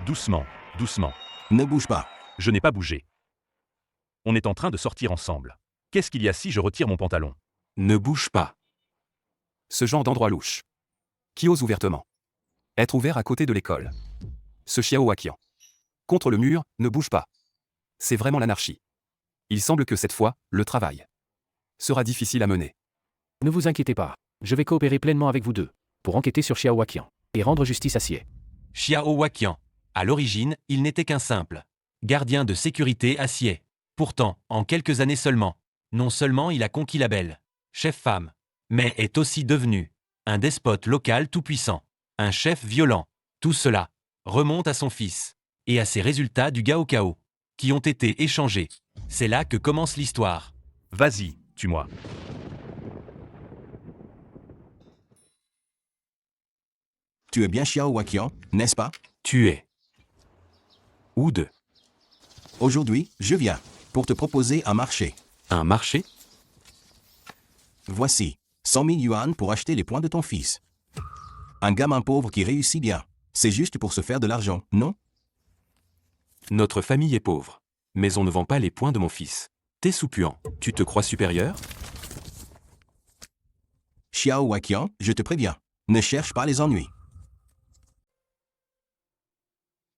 Doucement, doucement. Ne bouge pas. Je n'ai pas bougé. On est en train de sortir ensemble. Qu'est-ce qu'il y a si je retire mon pantalon? Ne bouge pas. Ce genre d'endroit louche. Qui ose ouvertement être ouvert à côté de l'école. Ce Xiao Waqian. Contre le mur, ne bouge pas. C'est vraiment l'anarchie. Il semble que cette fois, le travail sera difficile à mener. Ne vous inquiétez pas, je vais coopérer pleinement avec vous deux, pour enquêter sur Xiao Waqian, et rendre justice à Xie. Xiao Waqian. À l'origine, il n'était qu'un simple gardien de sécurité à Xie. Pourtant, en quelques années seulement, non seulement il a conquis la belle chef-femme, mais est aussi devenu un despote local tout-puissant, un chef violent. Tout cela remonte à son fils et à ses résultats du Gaokao, qui ont été échangés. C'est là que commence l'histoire. Vas-y, tue-moi. Tu es bien Xiao Waqian, n'est-ce pas? Tu es. Ou deux. Aujourd'hui, je viens pour te proposer un marché. Un marché? Voici 100 000 yuan pour acheter les points de ton fils. Un gamin pauvre qui réussit bien. C'est juste pour se faire de l'argent, non? Notre famille est pauvre. Mais on ne vend pas les points de mon fils. T'es soupuant. Tu te crois supérieur? Xiao Waqian, je te préviens. Ne cherche pas les ennuis.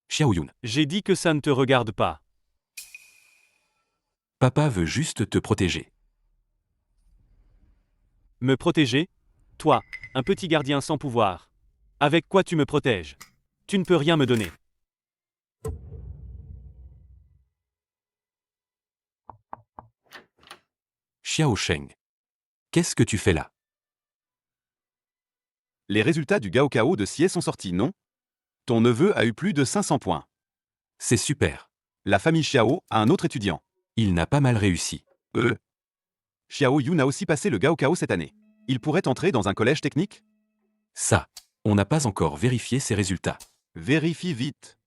Xiao Yun. J'ai dit que ça ne te regarde pas. Papa veut juste te protéger. Me protéger? Toi, un petit gardien sans pouvoir. Avec quoi tu me protèges? Tu ne peux rien me donner. Xiao Sheng. Qu'est-ce que tu fais là? Les résultats du Gaokao de Xie sont sortis, non? Ton neveu a eu plus de 500 points. C'est super. La famille Xiao a un autre étudiant. Il n'a pas mal réussi. Xiao Yun a aussi passé le Gaokao cette année. Il pourrait entrer dans un collège technique? Ça. On n'a pas encore vérifié ses résultats. Vérifie vite.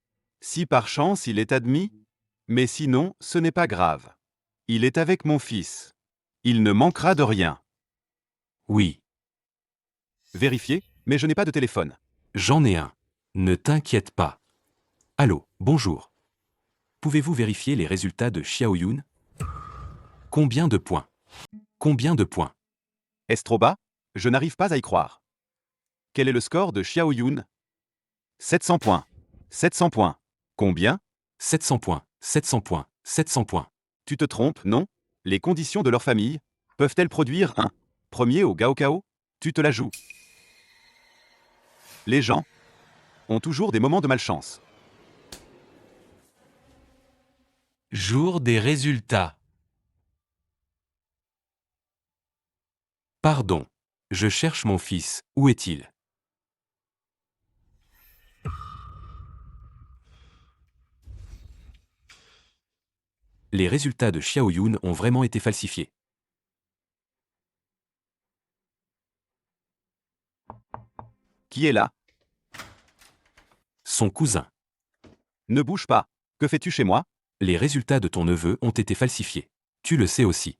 Si par chance il est admis, mais sinon, ce n'est pas grave. Il est avec mon fils. Il ne manquera de rien. Oui. Vérifiez, mais je n'ai pas de téléphone. J'en ai un. Ne t'inquiète pas. Allô, bonjour. Pouvez-vous vérifier les résultats de Xiao Yun? Combien de points? Combien de points? Est-ce trop bas? Je n'arrive pas à y croire. Quel est le score de Xiao Yun? 700 points. 700 points. Combien? 700 points, 700 points, 700 points. Tu te trompes, non? Les conditions de leur famille peuvent-elles produire un premier au Gaokao? Tu te la joues. Les gens ont toujours des moments de malchance. Jour des résultats. Pardon. Je cherche mon fils. Où est-il? Les résultats de Xiao Yun ont vraiment été falsifiés. Qui est là? Son cousin. Ne bouge pas. Que fais-tu chez moi? Les résultats de ton neveu ont été falsifiés. Tu le sais aussi.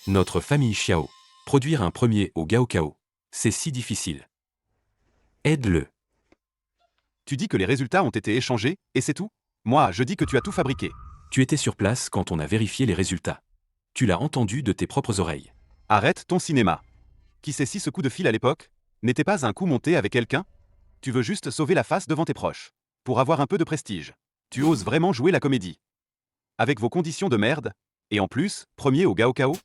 Notre famille Xiao. Produire un premier au Gaokao. C'est si difficile. Aide-le. Tu dis que les résultats ont été échangés, et c'est tout? Moi, je dis que tu as tout fabriqué. Tu étais sur place quand on a vérifié les résultats. Tu l'as entendu de tes propres oreilles. Arrête ton cinéma. Qui sait si ce coup de fil à l'époque n'était pas un coup monté avec quelqu'un? Tu veux juste sauver la face devant tes proches. Pour avoir un peu de prestige. Tu oses vraiment jouer la comédie. Avec vos conditions de merde, et en plus, premier au Gaokao?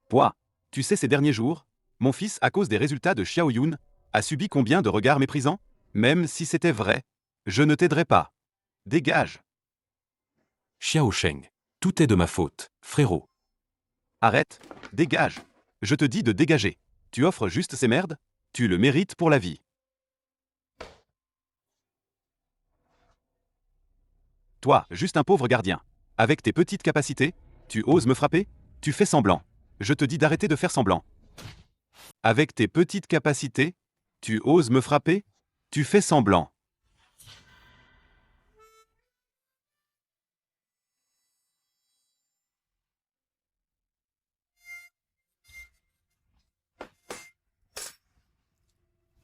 Pouah, tu sais ces derniers jours, mon fils, à cause des résultats de Xiao Yun, a subi combien de regards méprisants? Même si c'était vrai, je ne t'aiderai pas. Dégage. Xiao Sheng. Tout est de ma faute, frérot. Arrête, dégage. Je te dis de dégager. Tu offres juste ces merdes? Tu le mérites pour la vie. Toi, juste un pauvre gardien. Avec tes petites capacités, tu oses me frapper? Tu fais semblant. Je te dis d'arrêter de faire semblant. Avec tes petites capacités, tu oses me frapper? Tu fais semblant.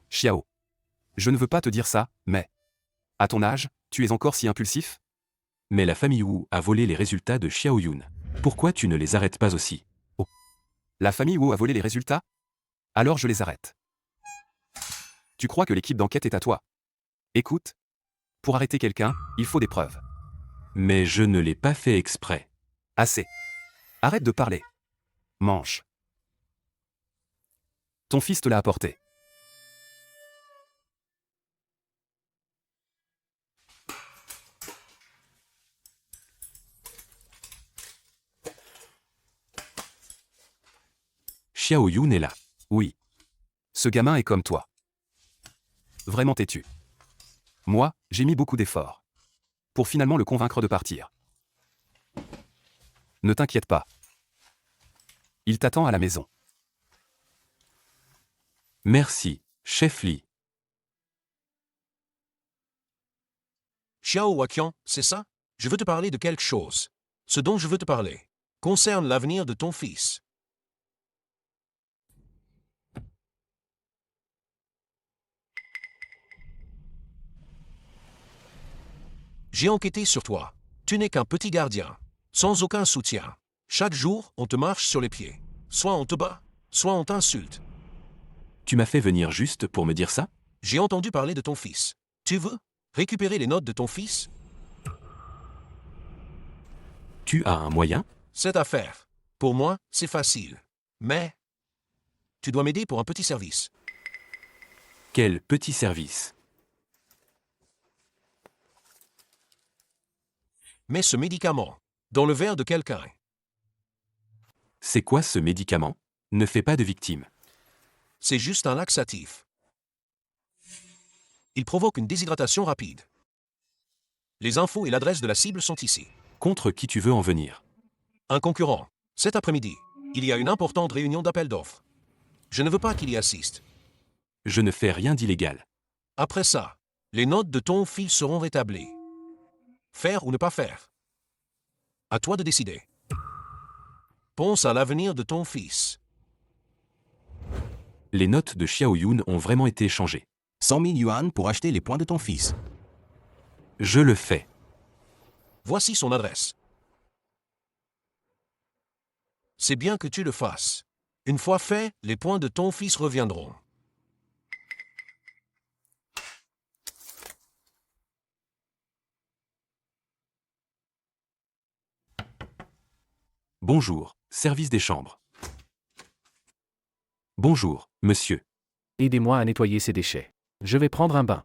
Xiao. Je ne veux pas te dire ça, mais... À ton âge, Tu es encore si impulsif? Mais la famille Wu a volé les résultats de Xiaoyun. Pourquoi tu ne les arrêtes pas aussi? La famille Wu a volé les résultats? Alors je les arrête. Tu crois que l'équipe d'enquête est à toi? Écoute. Pour arrêter quelqu'un, il faut des preuves. Mais je ne l'ai pas fait exprès. Assez. Arrête de parler. Mange. Ton fils te l'a apporté. Xiaoyun est là. Oui. Ce gamin est comme toi. Vraiment têtu. Moi, j'ai mis beaucoup d'efforts. Pour finalement le convaincre de partir. Ne t'inquiète pas. Il t'attend à la maison. Merci, chef Li. Xiao Waqian, c'est ça? Je veux te parler de quelque chose. Ce dont je veux te parler concerne l'avenir de ton fils. J'ai enquêté sur toi. Tu n'es qu'un petit gardien, sans aucun soutien. Chaque jour, on te marche sur les pieds. Soit on te bat, soit on t'insulte. Tu m'as fait venir juste pour me dire ça? J'ai entendu parler de ton fils. Tu veux récupérer les notes de ton fils? Tu as un moyen? Cette affaire, pour moi, c'est facile. Mais tu dois m'aider pour un petit service. Quel petit service? Mets ce médicament dans le verre de quelqu'un. C'est quoi ce médicament? Ne fais pas de victime. C'est juste un laxatif. Il provoque une déshydratation rapide. Les infos et l'adresse de la cible sont ici. Contre qui tu veux en venir? Un concurrent. Cet après-midi, il y a une importante réunion d'appel d'offres. Je ne veux pas qu'il y assiste. Je ne fais rien d'illégal. Après ça, les notes de ton fils seront rétablies. Faire ou ne pas faire? À toi de décider. Pense à l'avenir de ton fils. Les notes de Xiaoyun ont vraiment été échangées. 100 000 yuan pour acheter les points de ton fils. Je le fais. Voici son adresse. C'est bien que tu le fasses. Une fois fait, les points de ton fils reviendront. Bonjour, service des chambres. Bonjour, monsieur. Aidez-moi à nettoyer ces déchets. Je vais prendre un bain.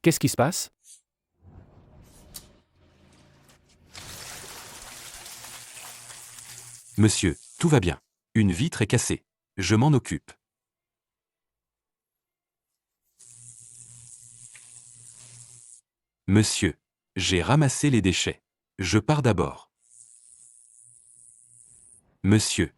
Qu'est-ce qui se passe? Monsieur, tout va bien. Une vitre est cassée. Je m'en occupe. Monsieur, j'ai ramassé les déchets. Je pars d'abord. Monsieur.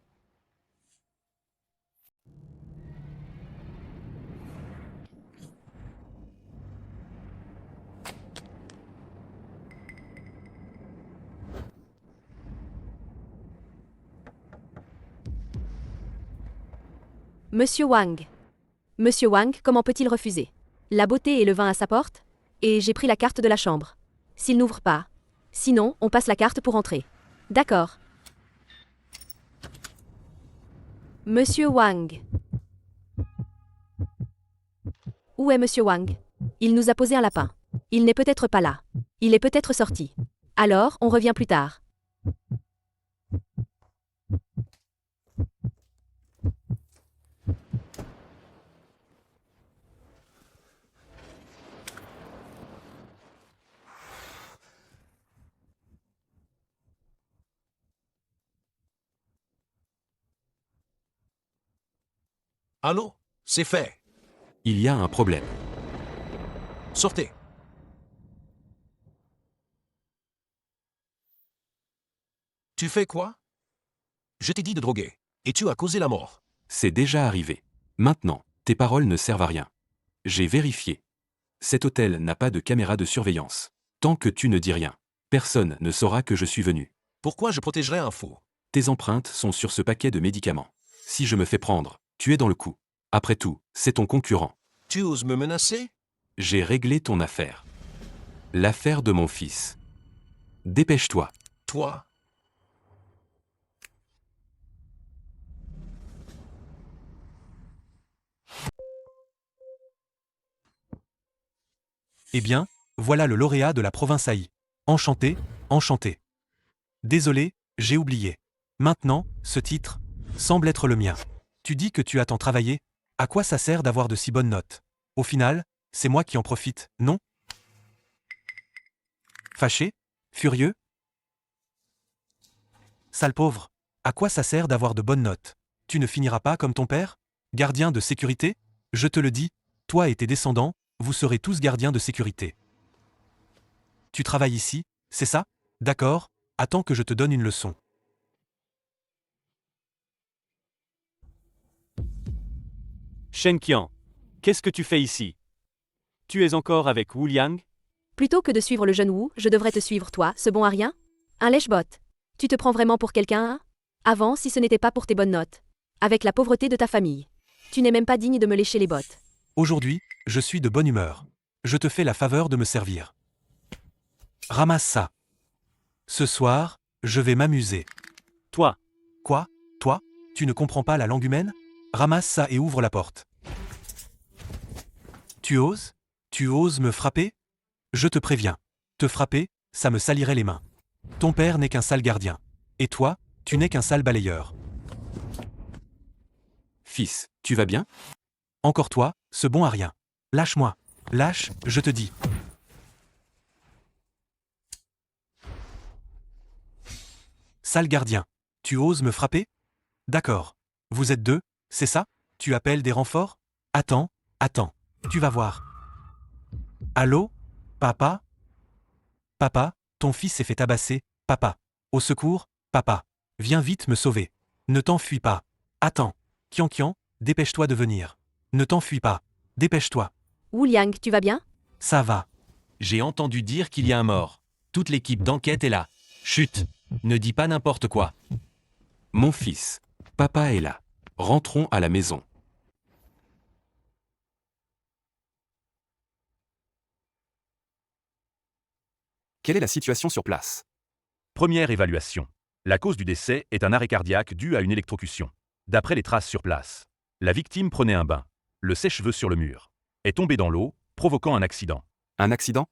Monsieur Wang. Monsieur Wang, comment peut-il refuser? La beauté et le vin à sa porte? Et j'ai pris la carte de la chambre. S'il n'ouvre pas. Sinon, on passe la carte pour entrer. D'accord. Monsieur Wang. Où est Monsieur Wang? Il nous a posé un lapin. Il n'est peut-être pas là. Il est peut-être sorti. Alors, on revient plus tard. Allô? C'est fait. Il y a un problème. Sortez. Tu fais quoi? Je t'ai dit de droguer. Et tu as causé la mort. C'est déjà arrivé. Maintenant, tes paroles ne servent à rien. J'ai vérifié. Cet hôtel n'a pas de caméra de surveillance. Tant que tu ne dis rien, personne ne saura que je suis venu. Pourquoi je protégerais un faux? Tes empreintes sont sur ce paquet de médicaments. Si je me fais prendre, tu es dans le coup. Après tout, c'est ton concurrent. Tu oses me menacer? J'ai réglé ton affaire. L'affaire de mon fils. Dépêche-toi. Toi? Eh bien, voilà le lauréat de la province AI. Enchanté, enchanté. Désolé, j'ai oublié. Maintenant, ce titre semble être le mien. Tu dis que tu as tant travaillé. À quoi ça sert d'avoir de si bonnes notes? Au final, c'est moi qui en profite, non? Fâché? Furieux? Sale pauvre, à quoi ça sert d'avoir de bonnes notes? Tu ne finiras pas comme ton père? Gardien de sécurité? Je te le dis, toi et tes descendants, vous serez tous gardiens de sécurité. Tu travailles ici, c'est ça? D'accord, attends que je te donne une leçon. Shen Qian, qu'est-ce que tu fais ici? Tu es encore avec Wu Liang? Plutôt que de suivre le jeune Wu, je devrais te suivre toi, ce bon à rien? Un lèche-botte. Tu te prends vraiment pour quelqu'un, hein? Avant, si ce n'était pas pour tes bonnes notes. Avec la pauvreté de ta famille. Tu n'es même pas digne de me lécher les bottes. Aujourd'hui, je suis de bonne humeur. Je te fais la faveur de me servir. Ramasse ça. Ce soir, je vais m'amuser. Toi, Quoi? Toi? Tu ne comprends pas la langue humaine? Ramasse ça et ouvre la porte. Tu oses? Tu oses me frapper? Je te préviens. Te frapper, ça me salirait les mains. Ton père n'est qu'un sale gardien. Et toi, tu n'es qu'un sale balayeur. Fils, tu vas bien? Encore toi, ce bon à rien. Lâche-moi. Lâche, je te dis. Sale gardien. Tu oses me frapper? D'accord. Vous êtes deux, c'est ça? Tu appelles des renforts? Attends, attends. Tu vas voir. Allô? Papa? Papa, ton fils s'est fait tabasser. Papa. Au secours, papa. Viens vite me sauver. Ne t'enfuis pas. Attends. Qian, dépêche-toi de venir. Ne t'enfuis pas. Dépêche-toi. Wu Liang, tu vas bien? Ça va. J'ai entendu dire qu'il y a un mort. Toute l'équipe d'enquête est là. Chut. Ne dis pas n'importe quoi. Mon fils. Papa est là. Rentrons à la maison. Quelle est la situation sur place? Première évaluation. La cause du décès est un arrêt cardiaque dû à une électrocution. D'après les traces sur place, la victime prenait un bain. Le sèche-cheveux sur le mur. Est tombé dans l'eau, provoquant un accident. Un accident?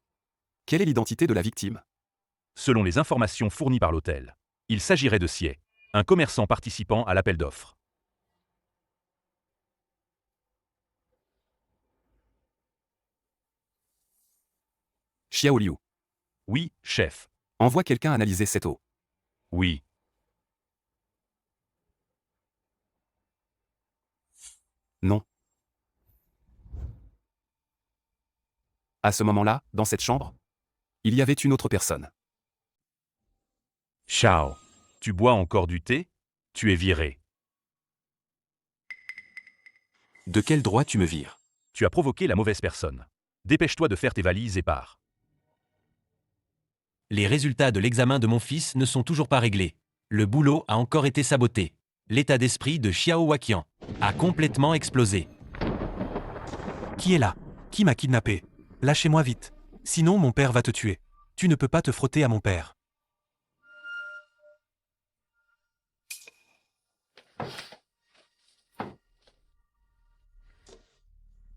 Quelle est l'identité de la victime? Selon les informations fournies par l'hôtel, il s'agirait de Xie, un commerçant participant à l'appel d'offres. Xiao Liu. Oui, chef. Envoie quelqu'un analyser cette eau. Oui. Non. À ce moment-là, dans cette chambre, il y avait une autre personne. Chao. Tu bois encore du thé? Tu es viré. De quel droit tu me vires? Tu as provoqué la mauvaise personne. Dépêche-toi de faire tes valises et pars. Les résultats de l'examen de mon fils ne sont toujours pas réglés. Le boulot a encore été saboté. L'état d'esprit de Xiao Waqian a complètement explosé. Qui est là? Qui m'a kidnappé? Lâchez-moi vite. Sinon mon père va te tuer. Tu ne peux pas te frotter à mon père.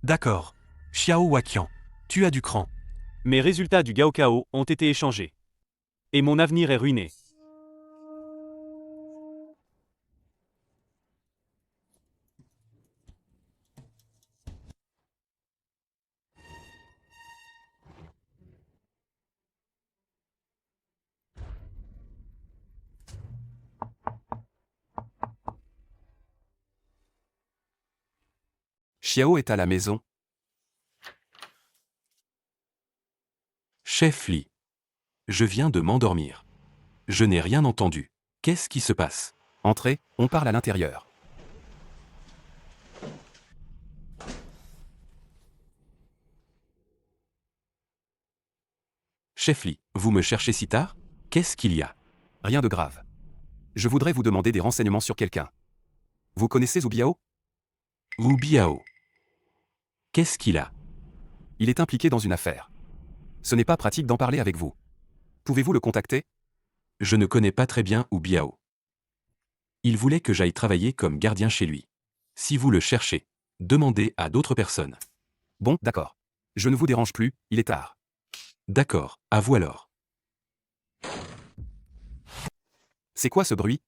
D'accord. Xiao Waqian, tu as du cran. mes résultats du Gaokao ont été échangés. Et mon avenir est ruiné. Xiao est à la maison. Chef Li. Je viens de m'endormir. Je n'ai rien entendu. Qu'est-ce qui se passe? Entrez, on parle à l'intérieur. Chef Lee, vous me cherchez si tard? Qu'est-ce qu'il y a? Rien de grave. Je voudrais vous demander des renseignements sur quelqu'un. Vous connaissez Zhu Biao? Wu Biao. Qu'est-ce qu'il a? Il est impliqué dans une affaire. Ce n'est pas pratique d'en parler avec vous. Pouvez-vous le contacter? Je ne connais pas très bien Wu Biao. Il voulait que j'aille travailler comme gardien chez lui. Si vous le cherchez, demandez à d'autres personnes. Bon, d'accord. Je ne vous dérange plus, il est tard. D'accord, à vous alors. C'est quoi ce bruit?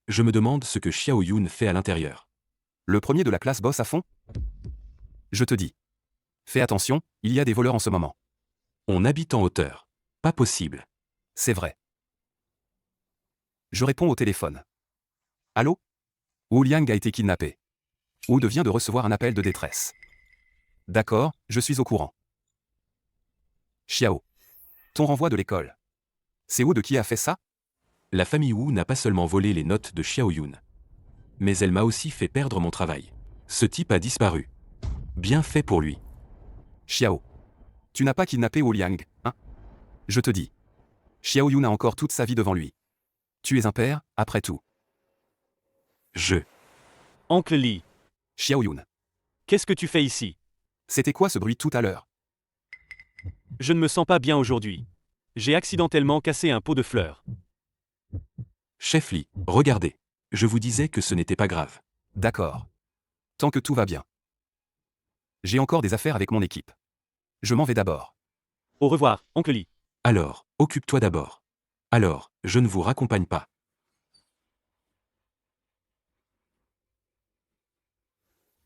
Je me demande ce que Xiao Yun fait à l'intérieur. Le premier de la classe bosse à fond? Je te dis. Fais attention, il y a des voleurs en ce moment. On habite en hauteur. Pas possible. C'est vrai. Je réponds au téléphone. Allô? Wu Liang a été kidnappé. Wu vient de recevoir un appel de détresse. D'accord, je suis au courant. Xiao. Ton renvoi de l'école. C'est Wu qui a fait ça? La famille Wu n'a pas seulement volé les notes de Xiao Yun. Mais elle m'a aussi fait perdre mon travail. Ce type a disparu. Bien fait pour lui. Xiao. Tu n'as pas kidnappé Wu Liang, hein? Je te dis. Xiao Yun a encore toute sa vie devant lui. Tu es un père, après tout. Oncle Lee, Xiao Yun. qu'est-ce que tu fais ici? C'était quoi ce bruit tout à l'heure? Je ne me sens pas bien aujourd'hui. J'ai accidentellement cassé un pot de fleurs. Chef Lee, regardez. Je vous disais que ce n'était pas grave. D'accord. Tant que tout va bien. J'ai encore des affaires avec mon équipe. Je m'en vais d'abord. Au revoir, Oncle Lee. Alors, occupe-toi d'abord. Alors, je ne vous raccompagne pas.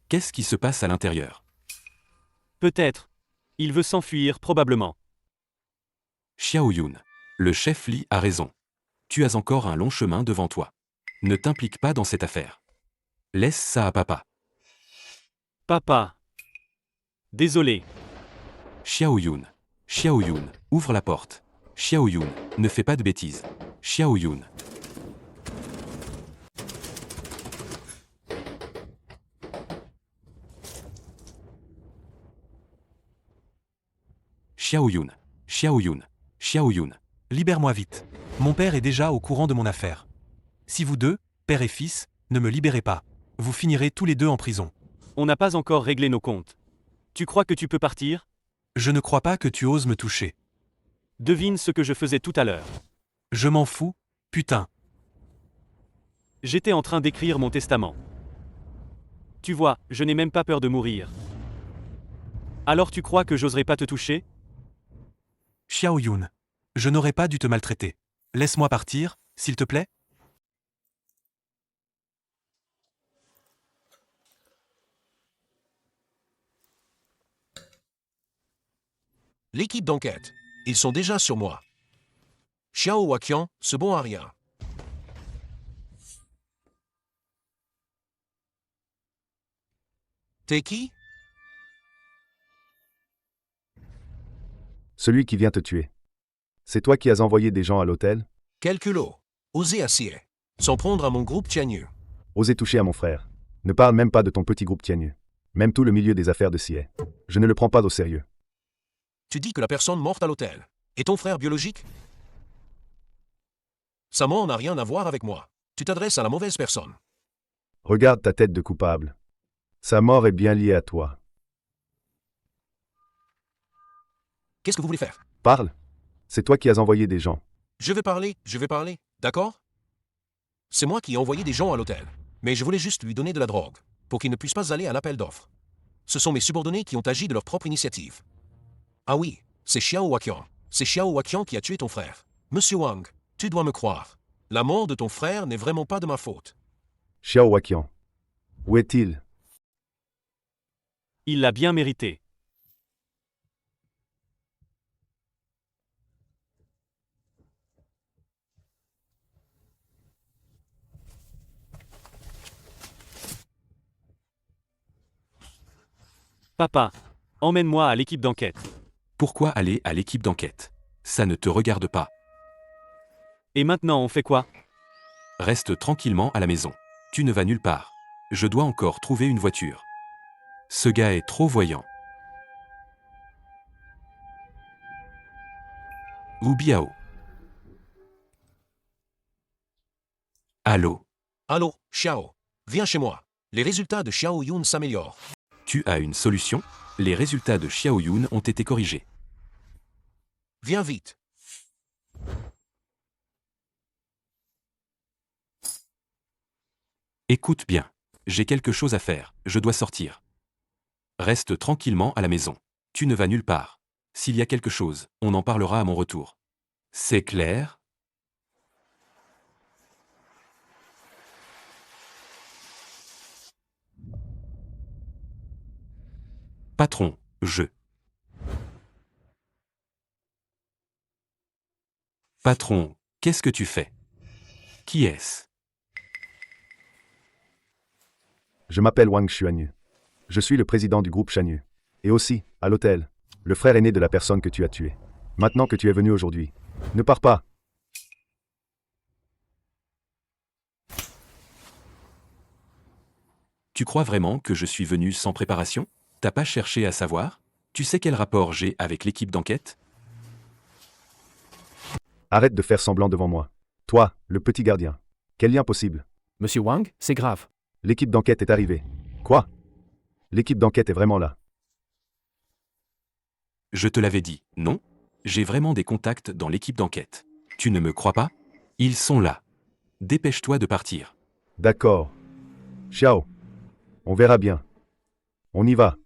Qu'est-ce qui se passe à l'intérieur? Peut-être. Il veut s'enfuir, probablement. Xiao Yun, le chef Lee a raison. Tu as encore un long chemin devant toi. Ne t'implique pas dans cette affaire. Laisse ça à papa. Papa. Désolé. Xiao Yun, ouvre la porte. Xiao Yun, ne fais pas de bêtises. Xiao Yun. Xiao Yun, libère-moi vite. Mon père est déjà au courant de mon affaire. Si vous deux, père et fils, ne me libérez pas, vous finirez tous les deux en prison. On n'a pas encore réglé nos comptes. Tu crois que tu peux partir? Je ne crois pas que tu oses me toucher. Devine ce que je faisais tout à l'heure. Je m'en fous, putain. J'étais en train d'écrire mon testament. Tu vois, je n'ai même pas peur de mourir. Alors tu crois que j'oserais pas te toucher? Xiao Yun, je n'aurais pas dû te maltraiter. Laisse-moi partir, s'il te plaît. L'équipe d'enquête. Ils sont déjà sur moi. Xiao Waqian, ce bon à rien. T'es qui? Celui qui vient te tuer. C'est toi qui as envoyé des gens à l'hôtel? Quel culot. Oser assier. S'en prendre à mon groupe Tianyu. Oser toucher à mon frère. Ne parle même pas de ton petit groupe Tianyu. Même tout le milieu des affaires de Sié. Je ne le prends pas au sérieux. Tu dis que la personne morte à l'hôtel est ton frère biologique? Sa mort n'a rien à voir avec moi. Tu t'adresses à la mauvaise personne. Regarde ta tête de coupable. Sa mort est bien liée à toi. Qu'est-ce que vous voulez faire? Parle. C'est toi qui as envoyé des gens. Je vais parler, d'accord? C'est moi qui ai envoyé des gens à l'hôtel. Mais je voulais juste lui donner de la drogue, pour qu'il ne puisse pas aller à l'appel d'offres. Ce sont mes subordonnés qui ont agi de leur propre initiative. Ah oui, c'est Xiao Waqian. C'est Xiao Waqian qui a tué ton frère. Monsieur Wang, tu dois me croire. La mort de ton frère n'est vraiment pas de ma faute. Xiao Waqian. Où est-il? Il l'a bien mérité. Papa, emmène-moi à l'équipe d'enquête. Pourquoi aller à l'équipe d'enquête? Ça ne te regarde pas. Et maintenant on fait quoi? Reste tranquillement à la maison. Tu ne vas nulle part. Je dois encore trouver une voiture. Ce gars est trop voyant. Wu Biao. Allô? Allô, Xiao. Viens chez moi. Les résultats de Xiao Yun s'améliorent. Tu as une solution? Les résultats de Xiao Yun ont été corrigés. Viens vite. Écoute bien. J'ai quelque chose à faire. Je dois sortir. Reste tranquillement à la maison. Tu ne vas nulle part. S'il y a quelque chose, on en parlera à mon retour. C'est clair? Patron, je. Patron, qu'est-ce que tu fais? Qui est-ce? Je m'appelle Wang Xuanyu. Je suis le président du groupe Shanyu. Et aussi, à l'hôtel, le frère aîné de la personne que tu as tuée. Maintenant que tu es venu aujourd'hui, ne pars pas. Tu crois vraiment que je suis venu sans préparation? T'as pas cherché à savoir? Tu sais quel rapport j'ai avec l'équipe d'enquête? Arrête de faire semblant devant moi. Toi, le petit gardien. Quel lien possible? Monsieur Wang, c'est grave. L'équipe d'enquête est arrivée. Quoi? L'équipe d'enquête est vraiment là. Je te l'avais dit, non? J'ai vraiment des contacts dans l'équipe d'enquête. Tu ne me crois pas? Ils sont là. Dépêche-toi de partir. D'accord. Xiao. On verra bien. On y va.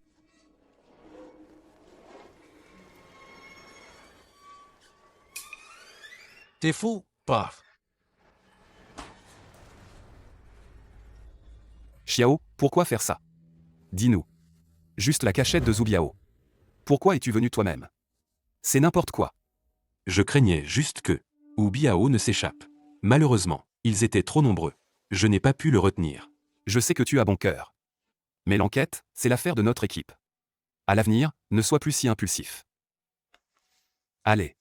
T'es fou? Paf. Xiao, pourquoi faire ça? Dis-nous. Juste la cachette de Zhu Biao. Pourquoi es-tu venu toi-même? C'est n'importe quoi. Je craignais juste que Wu Biao ne s'échappe. Malheureusement, ils étaient trop nombreux. Je n'ai pas pu le retenir. Je sais que tu as bon cœur. Mais l'enquête, c'est l'affaire de notre équipe. À l'avenir, ne sois plus si impulsif. Allez.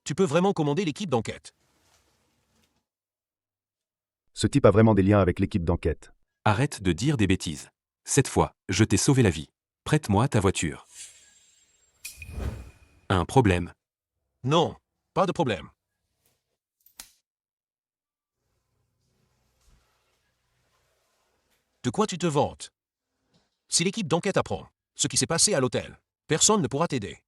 Tu peux vraiment commander l'équipe d'enquête. Ce type a vraiment des liens avec l'équipe d'enquête. Arrête de dire des bêtises. Cette fois, je t'ai sauvé la vie. Prête-moi ta voiture. Un problème? Non, pas de problème. De quoi tu te vantes? Si l'équipe d'enquête apprend ce qui s'est passé à l'hôtel, personne ne pourra t'aider.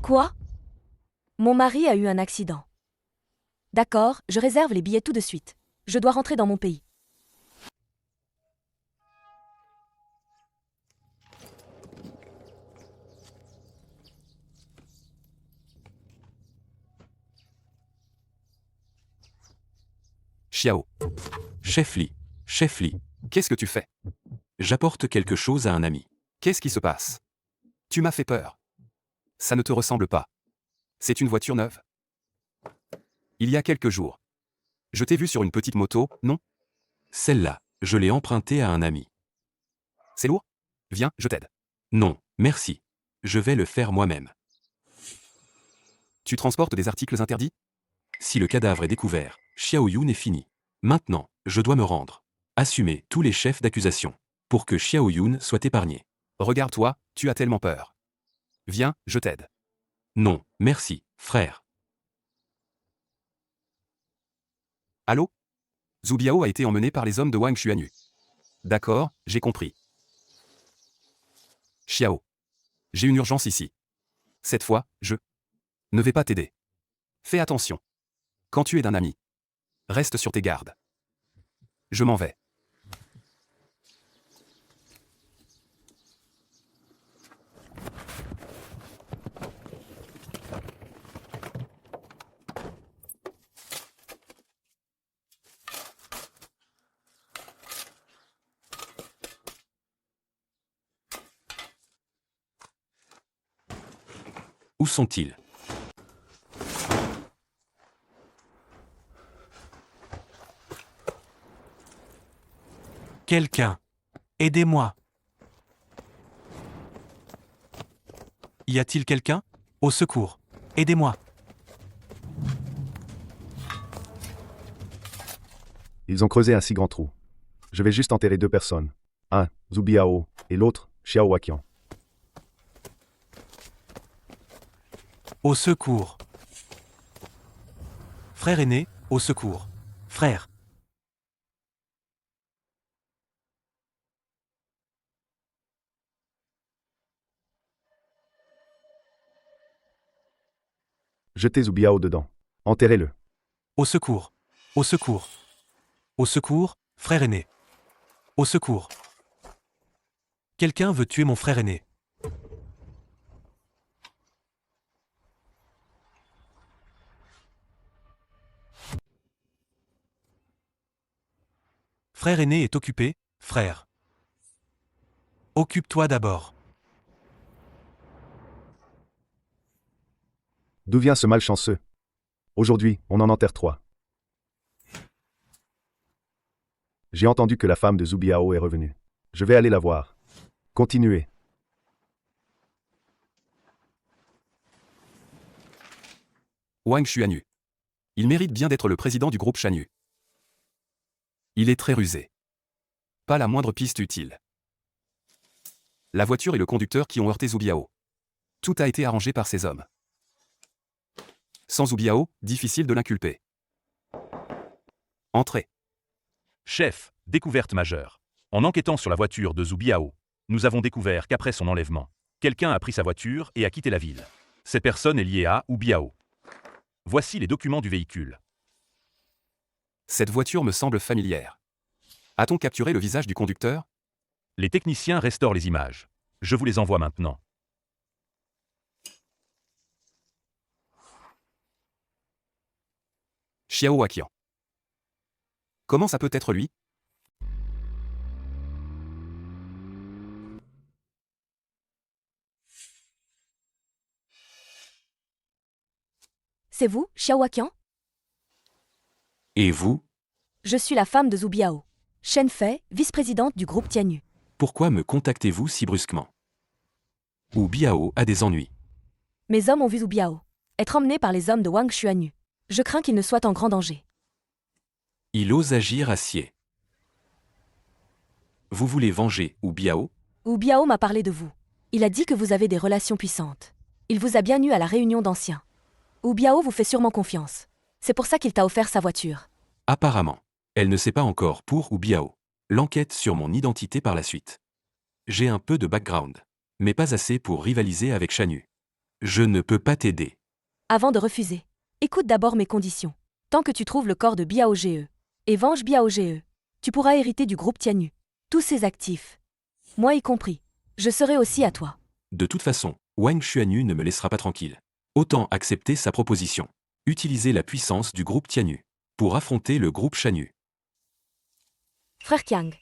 Quoi? Mon mari a eu un accident. D'accord, je réserve les billets tout de suite. Je dois rentrer dans mon pays. Xiao. Chef Li, qu'est-ce que tu fais? J'apporte quelque chose à un ami. Qu'est-ce qui se passe? Tu m'as fait peur. Ça ne te ressemble pas. C'est une voiture neuve. Il y a quelques jours. Je t'ai vu sur une petite moto, non? Celle-là, je l'ai empruntée à un ami. C'est lourd? Viens, je t'aide. Non, merci. Je vais le faire moi-même. Tu transportes des articles interdits? Si le cadavre est découvert, Xiao Yun est fini. Maintenant, je dois me rendre. Assumer tous les chefs d'accusation. Pour que Xiao Yun soit épargné. Regarde-toi, tu as tellement peur. Viens, je t'aide. Non, merci, frère. Allô? Zhu Biao a été emmené par les hommes de Wang Xuanyu. D'accord, j'ai compris. Xiao. J'ai une urgence ici. Cette fois, je ne vais pas t'aider. Fais attention. Quand tu es d'un ami, reste sur tes gardes. Je m'en vais. Où sont-ils? Quelqu'un, aidez-moi. Y a-t-il quelqu'un? Au secours, aidez-moi. Ils ont creusé un si grand trou. Je vais juste enterrer 2 personnes. Un, Zhu Biao, et l'autre, Xiao Waqian. Au secours. Frère aîné, au secours. Frère. Jetez Zhu Biao dedans. Enterrez-le. Au secours. Au secours. Au secours, frère aîné. Au secours. Quelqu'un veut tuer mon frère aîné. Frère aîné est occupé, frère. Occupe-toi d'abord. D'où vient ce malchanceux? Aujourd'hui, on en enterre 3. J'ai entendu que la femme de Zhu Biao est revenue. Je vais aller la voir. Continuez. Wang Xuanyu. Il mérite bien d'être le président du groupe Shanyu. Il est très rusé. Pas la moindre piste utile. La voiture et le conducteur qui ont heurté Zhu Biao. Tout a été arrangé par ces hommes. Sans Zhu Biao, difficile de l'inculper. Entrez. Chef, découverte majeure. En enquêtant sur la voiture de Zhu Biao, nous avons découvert qu'après son enlèvement, quelqu'un a pris sa voiture et a quitté la ville. Cette personne est liée à Hu Biao. Voici les documents du véhicule. Cette voiture me semble familière. A-t-on capturé le visage du conducteur? Les techniciens restaurent les images. Je vous les envoie maintenant. Xiao Waqian. Comment ça peut être lui? C'est vous, Xiao Waqian? Et vous? Je suis la femme de Zhu Biao. Shen Fei, vice-présidente du groupe Tianyu. Pourquoi me contactez-vous si brusquement? Hu Biao a des ennuis. Mes hommes ont vu Zhu Biao être emmené par les hommes de Wang Xuanyu. Je crains qu'il ne soit en grand danger. Il ose agir acier. Vous voulez venger Hu Biao? Hu Biao m'a parlé de vous. Il a dit que vous avez des relations puissantes. Il vous a bien eu à la réunion d'anciens. Hu Biao vous fait sûrement confiance. C'est pour ça qu'il t'a offert sa voiture. Apparemment. Elle ne sait pas encore pour Hu Biao. L'enquête sur mon identité par la suite. J'ai un peu de background, mais pas assez pour rivaliser avec Shanyu. Je ne peux pas t'aider. Avant de refuser, écoute d'abord mes conditions. Tant que tu trouves le corps de Biao Ge et venge Biao Ge, tu pourras hériter du groupe Tianyu. Tous ses actifs. Moi y compris. Je serai aussi à toi. De toute façon, Wang Xuanyu ne me laissera pas tranquille. Autant accepter sa proposition. Utiliser la puissance du groupe Tianyu pour affronter le groupe Shanyu. Frère Qiang.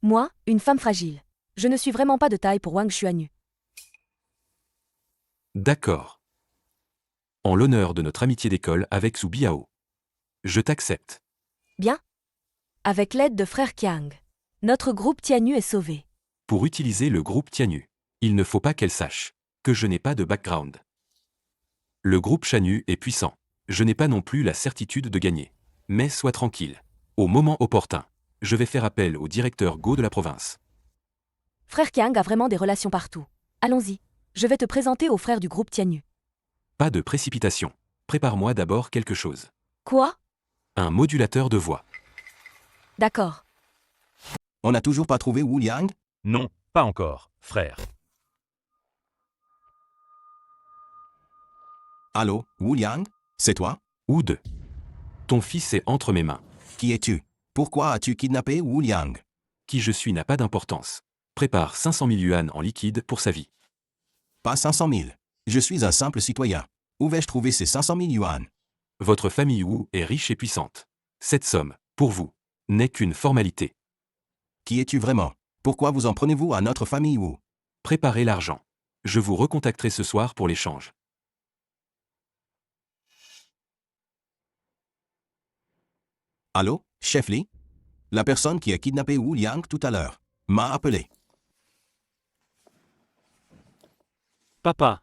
Moi, une femme fragile. Je ne suis vraiment pas de taille pour Wang Xuanyu. D'accord. En l'honneur de notre amitié d'école avec Zhu Biao. Je t'accepte. Bien. Avec l'aide de frère Qiang, notre groupe Tianyu est sauvé. Pour utiliser le groupe Tianyu, il ne faut pas qu'elle sache que je n'ai pas de background. Le groupe Shanyu est puissant. Je n'ai pas non plus la certitude de gagner. Mais sois tranquille. Au moment opportun, je vais faire appel au directeur Go de la province. Frère Qiang a vraiment des relations partout. Allons-y. Je vais te présenter aux frères du groupe Tianyu. Pas de précipitation. Prépare-moi d'abord quelque chose. Quoi? Un modulateur de voix. D'accord. On n'a toujours pas trouvé Wu Liang? Non, pas encore, frère. Allô, Wu Liang? C'est toi? Ou deux. Ton fils est entre mes mains. Qui es-tu? Pourquoi as-tu kidnappé Wu Liang? Qui je suis n'a pas d'importance. Prépare 500 000 yuan en liquide pour sa vie. Pas 500 000. Je suis un simple citoyen. Où vais-je trouver ces 500 000 yuan? Votre famille Wu est riche et puissante. Cette somme, pour vous, n'est qu'une formalité. Qui es-tu vraiment? Pourquoi vous en prenez-vous à notre famille Wu? Préparez l'argent. Je vous recontacterai ce soir pour l'échange. Allô, Chef Lee? La personne qui a kidnappé Wu Liang tout à l'heure m'a appelé. Papa.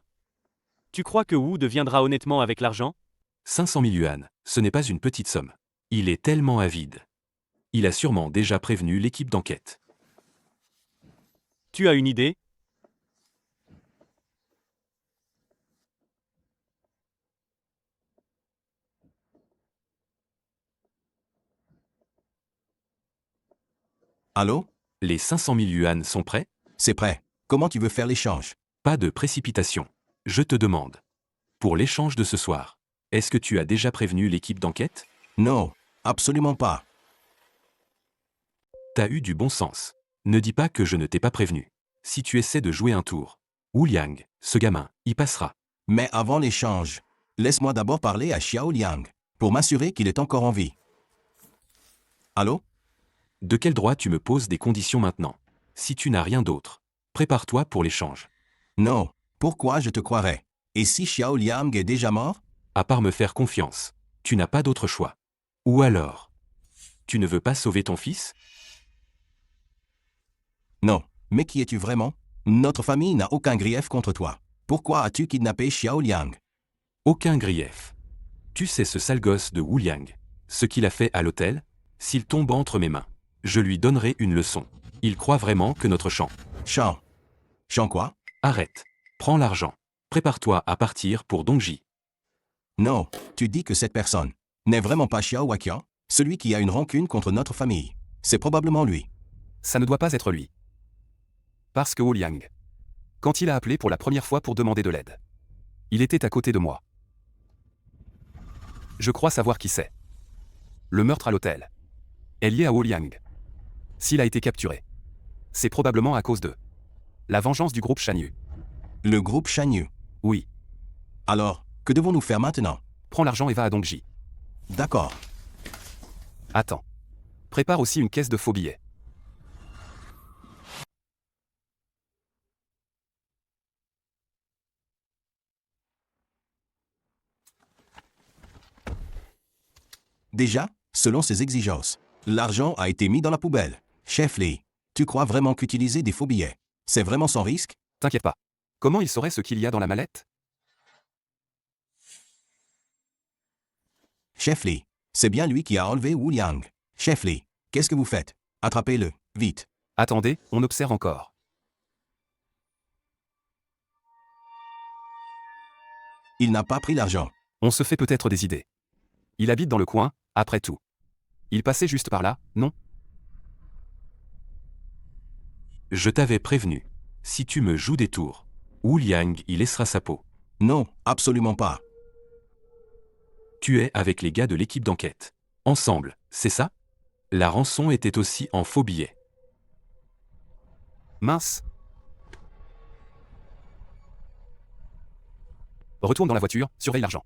Tu crois que Wu deviendra honnêtement avec l'argent? 500 000 yuan, ce n'est pas une petite somme. Il est tellement avide. Il a sûrement déjà prévenu l'équipe d'enquête. Tu as une idée? Allô? Les 500 000 yuan sont prêts? C'est prêt. Comment tu veux faire l'échange? Pas de précipitation. Je te demande. Pour l'échange de ce soir, est-ce que tu as déjà prévenu l'équipe d'enquête? Non, absolument pas. T'as eu du bon sens. Ne dis pas que je ne t'ai pas prévenu. Si tu essaies de jouer un tour, Wu Liang, ce gamin, y passera. Mais avant l'échange, laisse-moi d'abord parler à Xiao Liang, pour m'assurer qu'il est encore en vie. Allô? De quel droit tu me poses des conditions maintenant? Si tu n'as rien d'autre, prépare-toi pour l'échange. Non, pourquoi je te croirais? Et si Xiao Liang est déjà mort? À part me faire confiance, tu n'as pas d'autre choix. Ou alors, tu ne veux pas sauver ton fils? Non, mais qui es-tu vraiment? Notre famille n'a aucun grief contre toi. Pourquoi as-tu kidnappé Xiao Liang? Aucun grief. Tu sais ce sale gosse de Wu Liang, ce qu'il a fait à l'hôtel? S'il tombe entre mes mains, je lui donnerai une leçon. Il croit vraiment que notre champ. Champ. Champ quoi? Arrête. Prends l'argent. Prépare-toi à partir pour Dongji. Non, tu dis que cette personne n'est vraiment pas Xiao Waqian, celui qui a une rancune contre notre famille. C'est probablement lui. Ça ne doit pas être lui. Parce que Wu Liang, quand il a appelé pour la première fois pour demander de l'aide, il était à côté de moi. Je crois savoir qui c'est. Le meurtre à l'hôtel est lié à Wu Liang. S'il a été capturé, c'est probablement à cause de la vengeance du groupe Shanyu. Le groupe Shanyu? Oui. Alors, que devons-nous faire maintenant? Prends l'argent et va à Dongji. D'accord. Attends. Prépare aussi une caisse de faux billets. Déjà, selon ses exigences, l'argent a été mis dans la poubelle. Chef Lee, tu crois vraiment qu'utiliser des faux billets, c'est vraiment sans risque? T'inquiète pas. Comment il saurait ce qu'il y a dans la mallette? Chef Lee, c'est bien lui qui a enlevé Wu Liang. Chef Lee, qu'est-ce que vous faites? Attrapez-le, vite. Attendez, on observe encore. Il n'a pas pris l'argent. On se fait peut-être des idées. Il habite dans le coin, après tout. Il passait juste par là, non? Je t'avais prévenu. Si tu me joues des tours, Wu Liang y laissera sa peau. Non, absolument pas. Tu es avec les gars de l'équipe d'enquête. Ensemble, c'est ça? La rançon était aussi en faux billets. Mince. Retourne dans la voiture, surveille l'argent.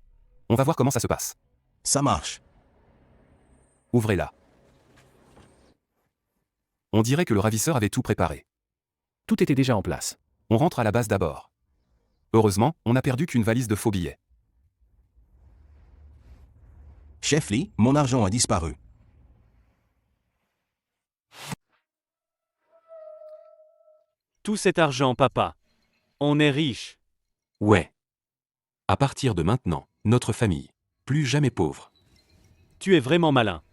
On va voir comment ça se passe. Ça marche. Ouvrez-la. On dirait que le ravisseur avait tout préparé. Tout était déjà en place. On rentre à la base d'abord. Heureusement, on n'a perdu qu'une valise de faux billets. Chef Lee, mon argent a disparu. Tout cet argent, papa. On est riche. Ouais. À partir de maintenant, notre famille, plus jamais pauvre. Tu es vraiment malin.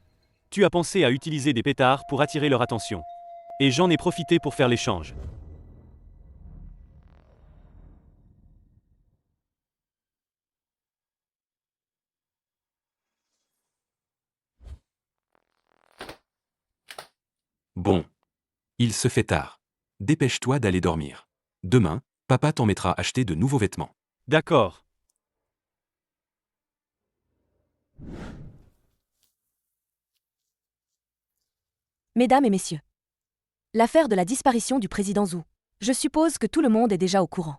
Tu as pensé à utiliser des pétards pour attirer leur attention. Et j'en ai profité pour faire l'échange. Bon. Il se fait tard. Dépêche-toi d'aller dormir. Demain, papa t'en mettra acheter de nouveaux vêtements. D'accord. Mesdames et messieurs. L'affaire de la disparition du président Zhou. Je suppose que tout le monde est déjà au courant.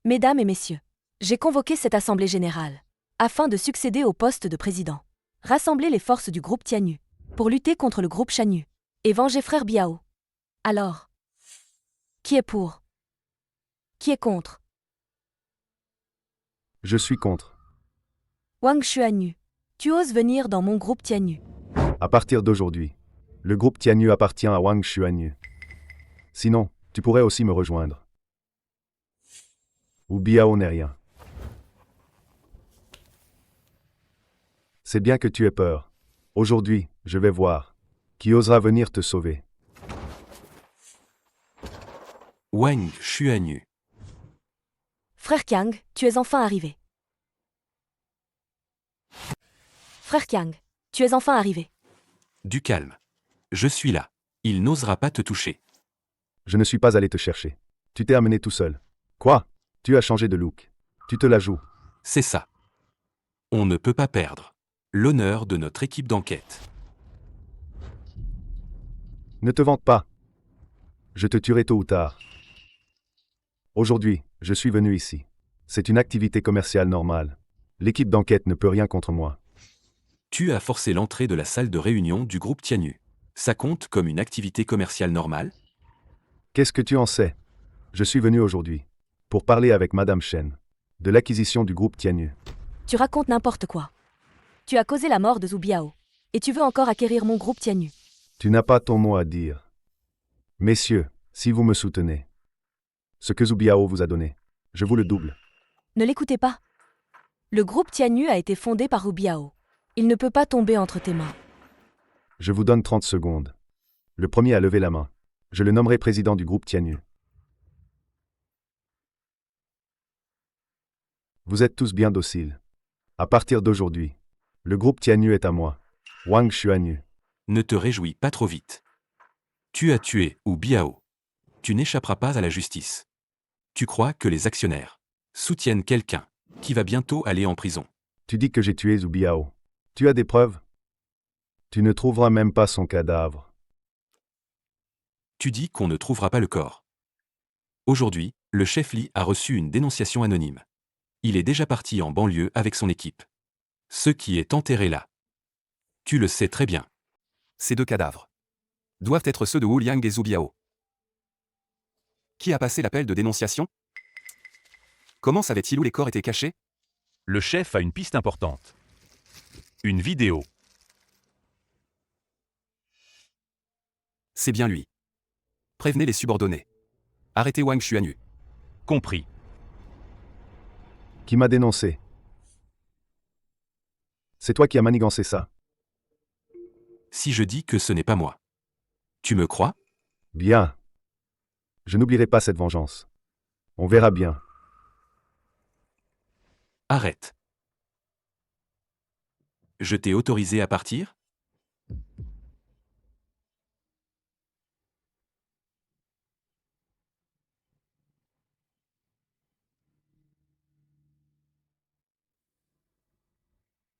Mesdames et messieurs, j'ai convoqué cette assemblée générale afin de succéder au poste de président. Rassembler les forces du groupe Tianyu pour lutter contre le groupe Shanyu et venger frère Biao. Alors, qui est pour? Qui est contre? Je suis contre. Wang Xuanyu. Tu oses venir dans mon groupe Tianyu. À partir d'aujourd'hui, le groupe Tianyu appartient à Wang Xuanyu. Sinon, tu pourrais aussi me rejoindre. Ou Biao n'est rien. C'est bien que tu aies peur. Aujourd'hui, je vais voir. Qui osera venir te sauver? Wang Xuanyu. Frère Qiang, tu es enfin arrivé. Frère Qiang, tu es enfin arrivé. Du calme. Je suis là. Il n'osera pas te toucher. Je ne suis pas allé te chercher. Tu t'es amené tout seul. Quoi? Tu as changé de look. Tu te la joues. C'est ça. On ne peut pas perdre l'honneur de notre équipe d'enquête. Ne te vante pas. Je te tuerai tôt ou tard. Aujourd'hui, je suis venu ici. C'est une activité commerciale normale. L'équipe d'enquête ne peut rien contre moi. Tu as forcé l'entrée de la salle de réunion du groupe Tianyu. Ça compte comme une activité commerciale normale? Qu'est-ce que tu en sais? Je suis venu aujourd'hui pour parler avec Madame Shen de l'acquisition du groupe Tianyu. Tu racontes n'importe quoi. Tu as causé la mort de Zhu Biao. Et tu veux encore acquérir mon groupe Tianyu. Tu n'as pas ton mot à dire. Messieurs, si vous me soutenez, ce que Zhu Biao vous a donné, je vous le double. Ne l'écoutez pas. Le groupe Tianyu a été fondé par Zhu Biao. Il ne peut pas tomber entre tes mains. Je vous donne 30 secondes. Le premier à lever la main. Je le nommerai président du groupe Tianyu. Vous êtes tous bien dociles. À partir d'aujourd'hui, le groupe Tianyu est à moi, Wang Xuanyu. Ne te réjouis pas trop vite. Tu as tué Hu Biao. Tu n'échapperas pas à la justice. Tu crois que les actionnaires soutiennent quelqu'un qui va bientôt aller en prison. Tu dis que j'ai tué Zhu Biao. Tu as des preuves? Tu ne trouveras même pas son cadavre. Tu dis qu'on ne trouvera pas le corps. Aujourd'hui, le chef Li a reçu une dénonciation anonyme. Il est déjà parti en banlieue avec son équipe. Ce qui est enterré là. Tu le sais très bien. Ces deux cadavres doivent être ceux de Wu Liang et Zhu Biao. Qui a passé l'appel de dénonciation? Comment savait-il où les corps étaient cachés? Le chef a une piste importante. Une vidéo. C'est bien lui. Prévenez les subordonnés. Arrêtez Wang Xuanyu. Compris. Qui m'a dénoncé? C'est toi qui as manigancé ça. Si je dis que ce n'est pas moi, tu me crois? Bien. Je n'oublierai pas cette vengeance. On verra bien. Arrête. Je t'ai autorisé à partir?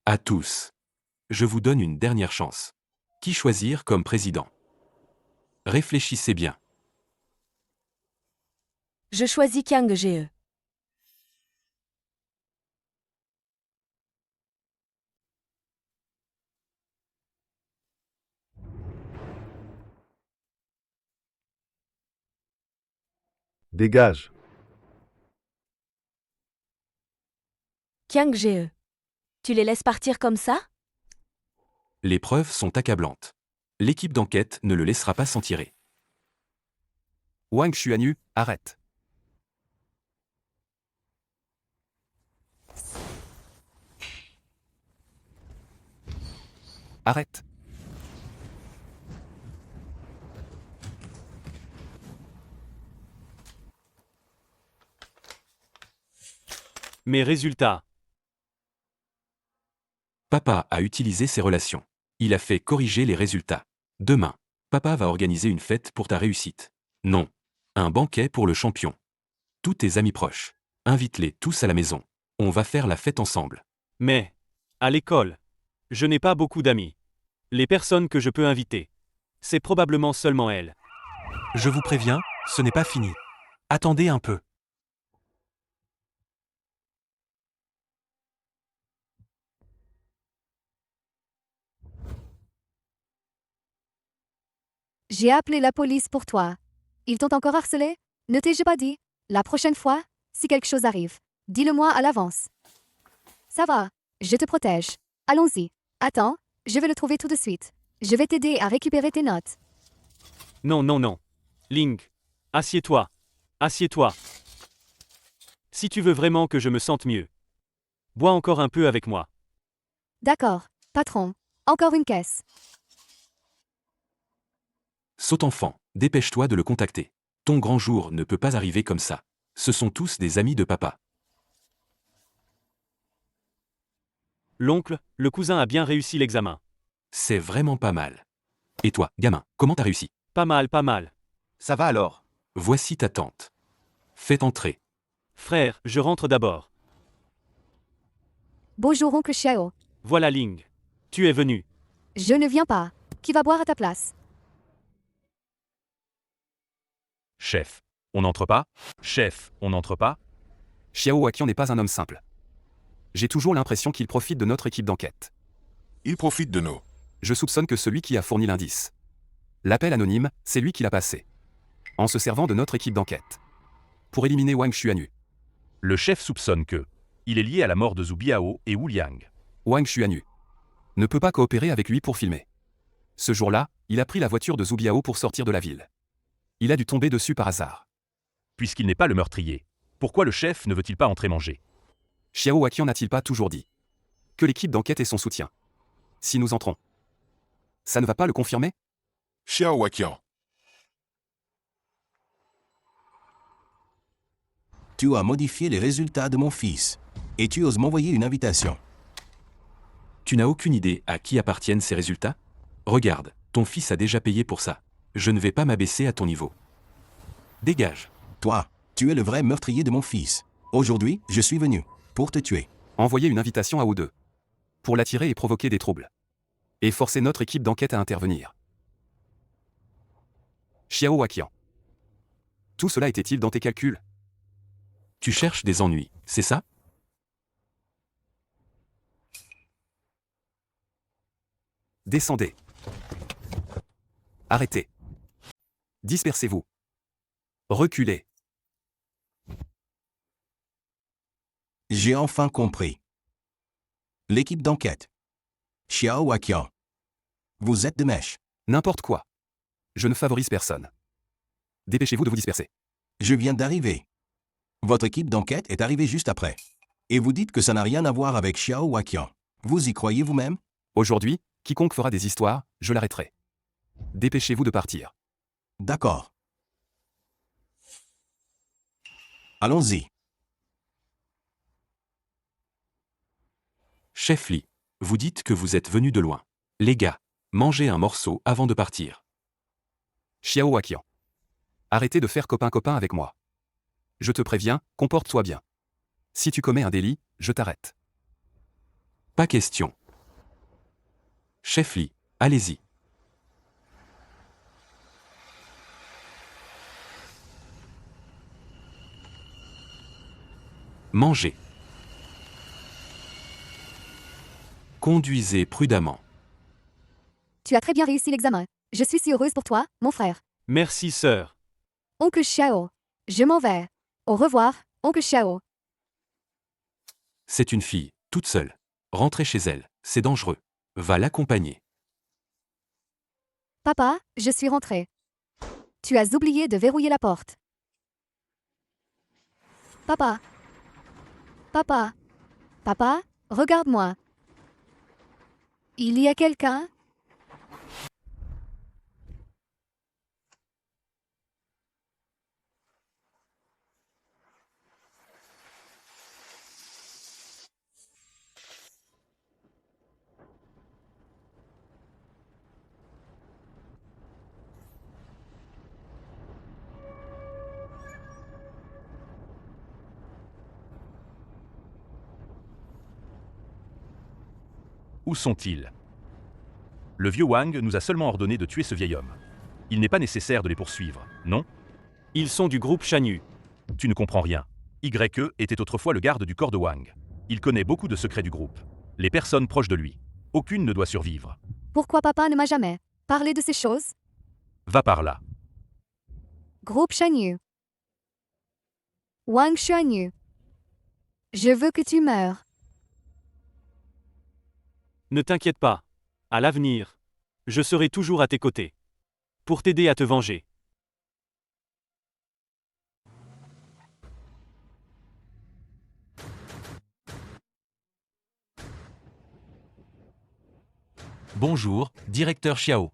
À tous. Je vous donne une dernière chance. Qui choisir comme président? Réfléchissez bien. Je choisis Qiang Ge. Dégage. Qiang Ge. Tu les laisses partir comme ça? Les preuves sont accablantes. L'équipe d'enquête ne le laissera pas s'en tirer. Wang Xuanyu, arrête. Arrête. Mes résultats. Papa a utilisé ses relations. Il a fait corriger les résultats. Demain, papa va organiser une fête pour ta réussite. Non. Un banquet pour le champion. Tous tes amis proches. Invite-les tous à la maison. On va faire la fête ensemble. Mais, à l'école, je n'ai pas beaucoup d'amis. Les personnes que je peux inviter, c'est probablement seulement elles. Je vous préviens, ce n'est pas fini. Attendez un peu. J'ai appelé la police pour toi. Ils t'ont encore harcelé? Ne t'ai-je pas dit? La prochaine fois, si quelque chose arrive, dis-le-moi à l'avance. Ça va. Je te protège. Allons-y. Attends, je vais le trouver tout de suite. Je vais t'aider à récupérer tes notes. Non, non, non. Ling. Assieds-toi. Assieds-toi. Si tu veux vraiment que je me sente mieux. Bois encore un peu avec moi. D'accord, patron. Encore une caisse. Saute enfant, dépêche-toi de le contacter. Ton grand jour ne peut pas arriver comme ça. Ce sont tous des amis de papa. L'oncle, le cousin a bien réussi l'examen. C'est vraiment pas mal. Et toi, gamin, comment t'as réussi? Pas mal, pas mal. Ça va alors? Voici ta tante. Faites entrer. Frère, je rentre d'abord. Bonjour oncle Xiao. Voilà Ling. Tu es venu. Je ne viens pas. Qui va boire à ta place? Chef. On n'entre pas? Chef, on n'entre pas? Xiao Waqian n'est pas un homme simple. J'ai toujours l'impression qu'il profite de notre équipe d'enquête. Il profite de nous. Je soupçonne que celui qui a fourni l'indice. L'appel anonyme, c'est lui qui l'a passé. En se servant de notre équipe d'enquête. Pour éliminer Wang Xuanyu. Le chef soupçonne que il est lié à la mort de Zhu Biao et Wu Liang. Wang Xuanyu ne peut pas coopérer avec lui pour filmer. Ce jour-là, il a pris la voiture de Zhu Biao pour sortir de la ville. Il a dû tomber dessus par hasard. Puisqu'il n'est pas le meurtrier, pourquoi le chef ne veut-il pas entrer manger? Xiao Waqian n'a-t-il pas toujours dit que l'équipe d'enquête ait son soutien? Si nous entrons, ça ne va pas le confirmer? Xiao Waqian. Tu as modifié les résultats de mon fils. Et tu oses m'envoyer une invitation. Tu n'as aucune idée à qui appartiennent ces résultats? Regarde, ton fils a déjà payé pour ça. Je ne vais pas m'abaisser à ton niveau. Dégage. Toi, tu es le vrai meurtrier de mon fils. Aujourd'hui, je suis venu pour te tuer. Envoyer une invitation à eux deux. Pour l'attirer et provoquer des troubles. Et forcer notre équipe d'enquête à intervenir. Xiao Waqian. Tout cela était-il dans tes calculs? Tu cherches des ennuis, c'est ça? Descendez. Arrêtez. Dispersez-vous. Reculez. J'ai enfin compris. L'équipe d'enquête. Xiao Waqian. Vous êtes de mèche. N'importe quoi. Je ne favorise personne. Dépêchez-vous de vous disperser. Je viens d'arriver. Votre équipe d'enquête est arrivée juste après. Et vous dites que ça n'a rien à voir avec Xiao Waqian. Vous y croyez vous-même? Aujourd'hui, quiconque fera des histoires, je l'arrêterai. Dépêchez-vous de partir. D'accord. Allons-y. Chef Li, vous dites que vous êtes venu de loin. Les gars, mangez un morceau avant de partir. Xiao Waqian. Arrêtez de faire copain-copain avec moi. Je te préviens, comporte-toi bien. Si tu commets un délit, je t'arrête. Pas question. Chef Li, allez-y. Mangez. Conduisez prudemment. Tu as très bien réussi l'examen. Je suis si heureuse pour toi, mon frère. Merci, sœur. Oncle Xiao. Je m'en vais. Au revoir, oncle Xiao. C'est une fille, toute seule. Rentrez chez elle, c'est dangereux. Va l'accompagner. Papa, je suis rentrée. Tu as oublié de verrouiller la porte. Papa. Papa. Papa, regarde-moi. Il y a quelqu'un? Où sont-ils? Le vieux Wang nous a seulement ordonné de tuer ce vieil homme. Il n'est pas nécessaire de les poursuivre, non? Ils sont du groupe Shanyu. Tu ne comprends rien. YE était autrefois le garde du corps de Wang. Il connaît beaucoup de secrets du groupe. Les personnes proches de lui. Aucune ne doit survivre. Pourquoi papa ne m'a jamais parlé de ces choses? Va par là. Groupe Shanyu. Wang Xuanyu. Je veux que tu meures. Ne t'inquiète pas. À l'avenir, je serai toujours à tes côtés. Pour t'aider à te venger. Bonjour, directeur Xiao.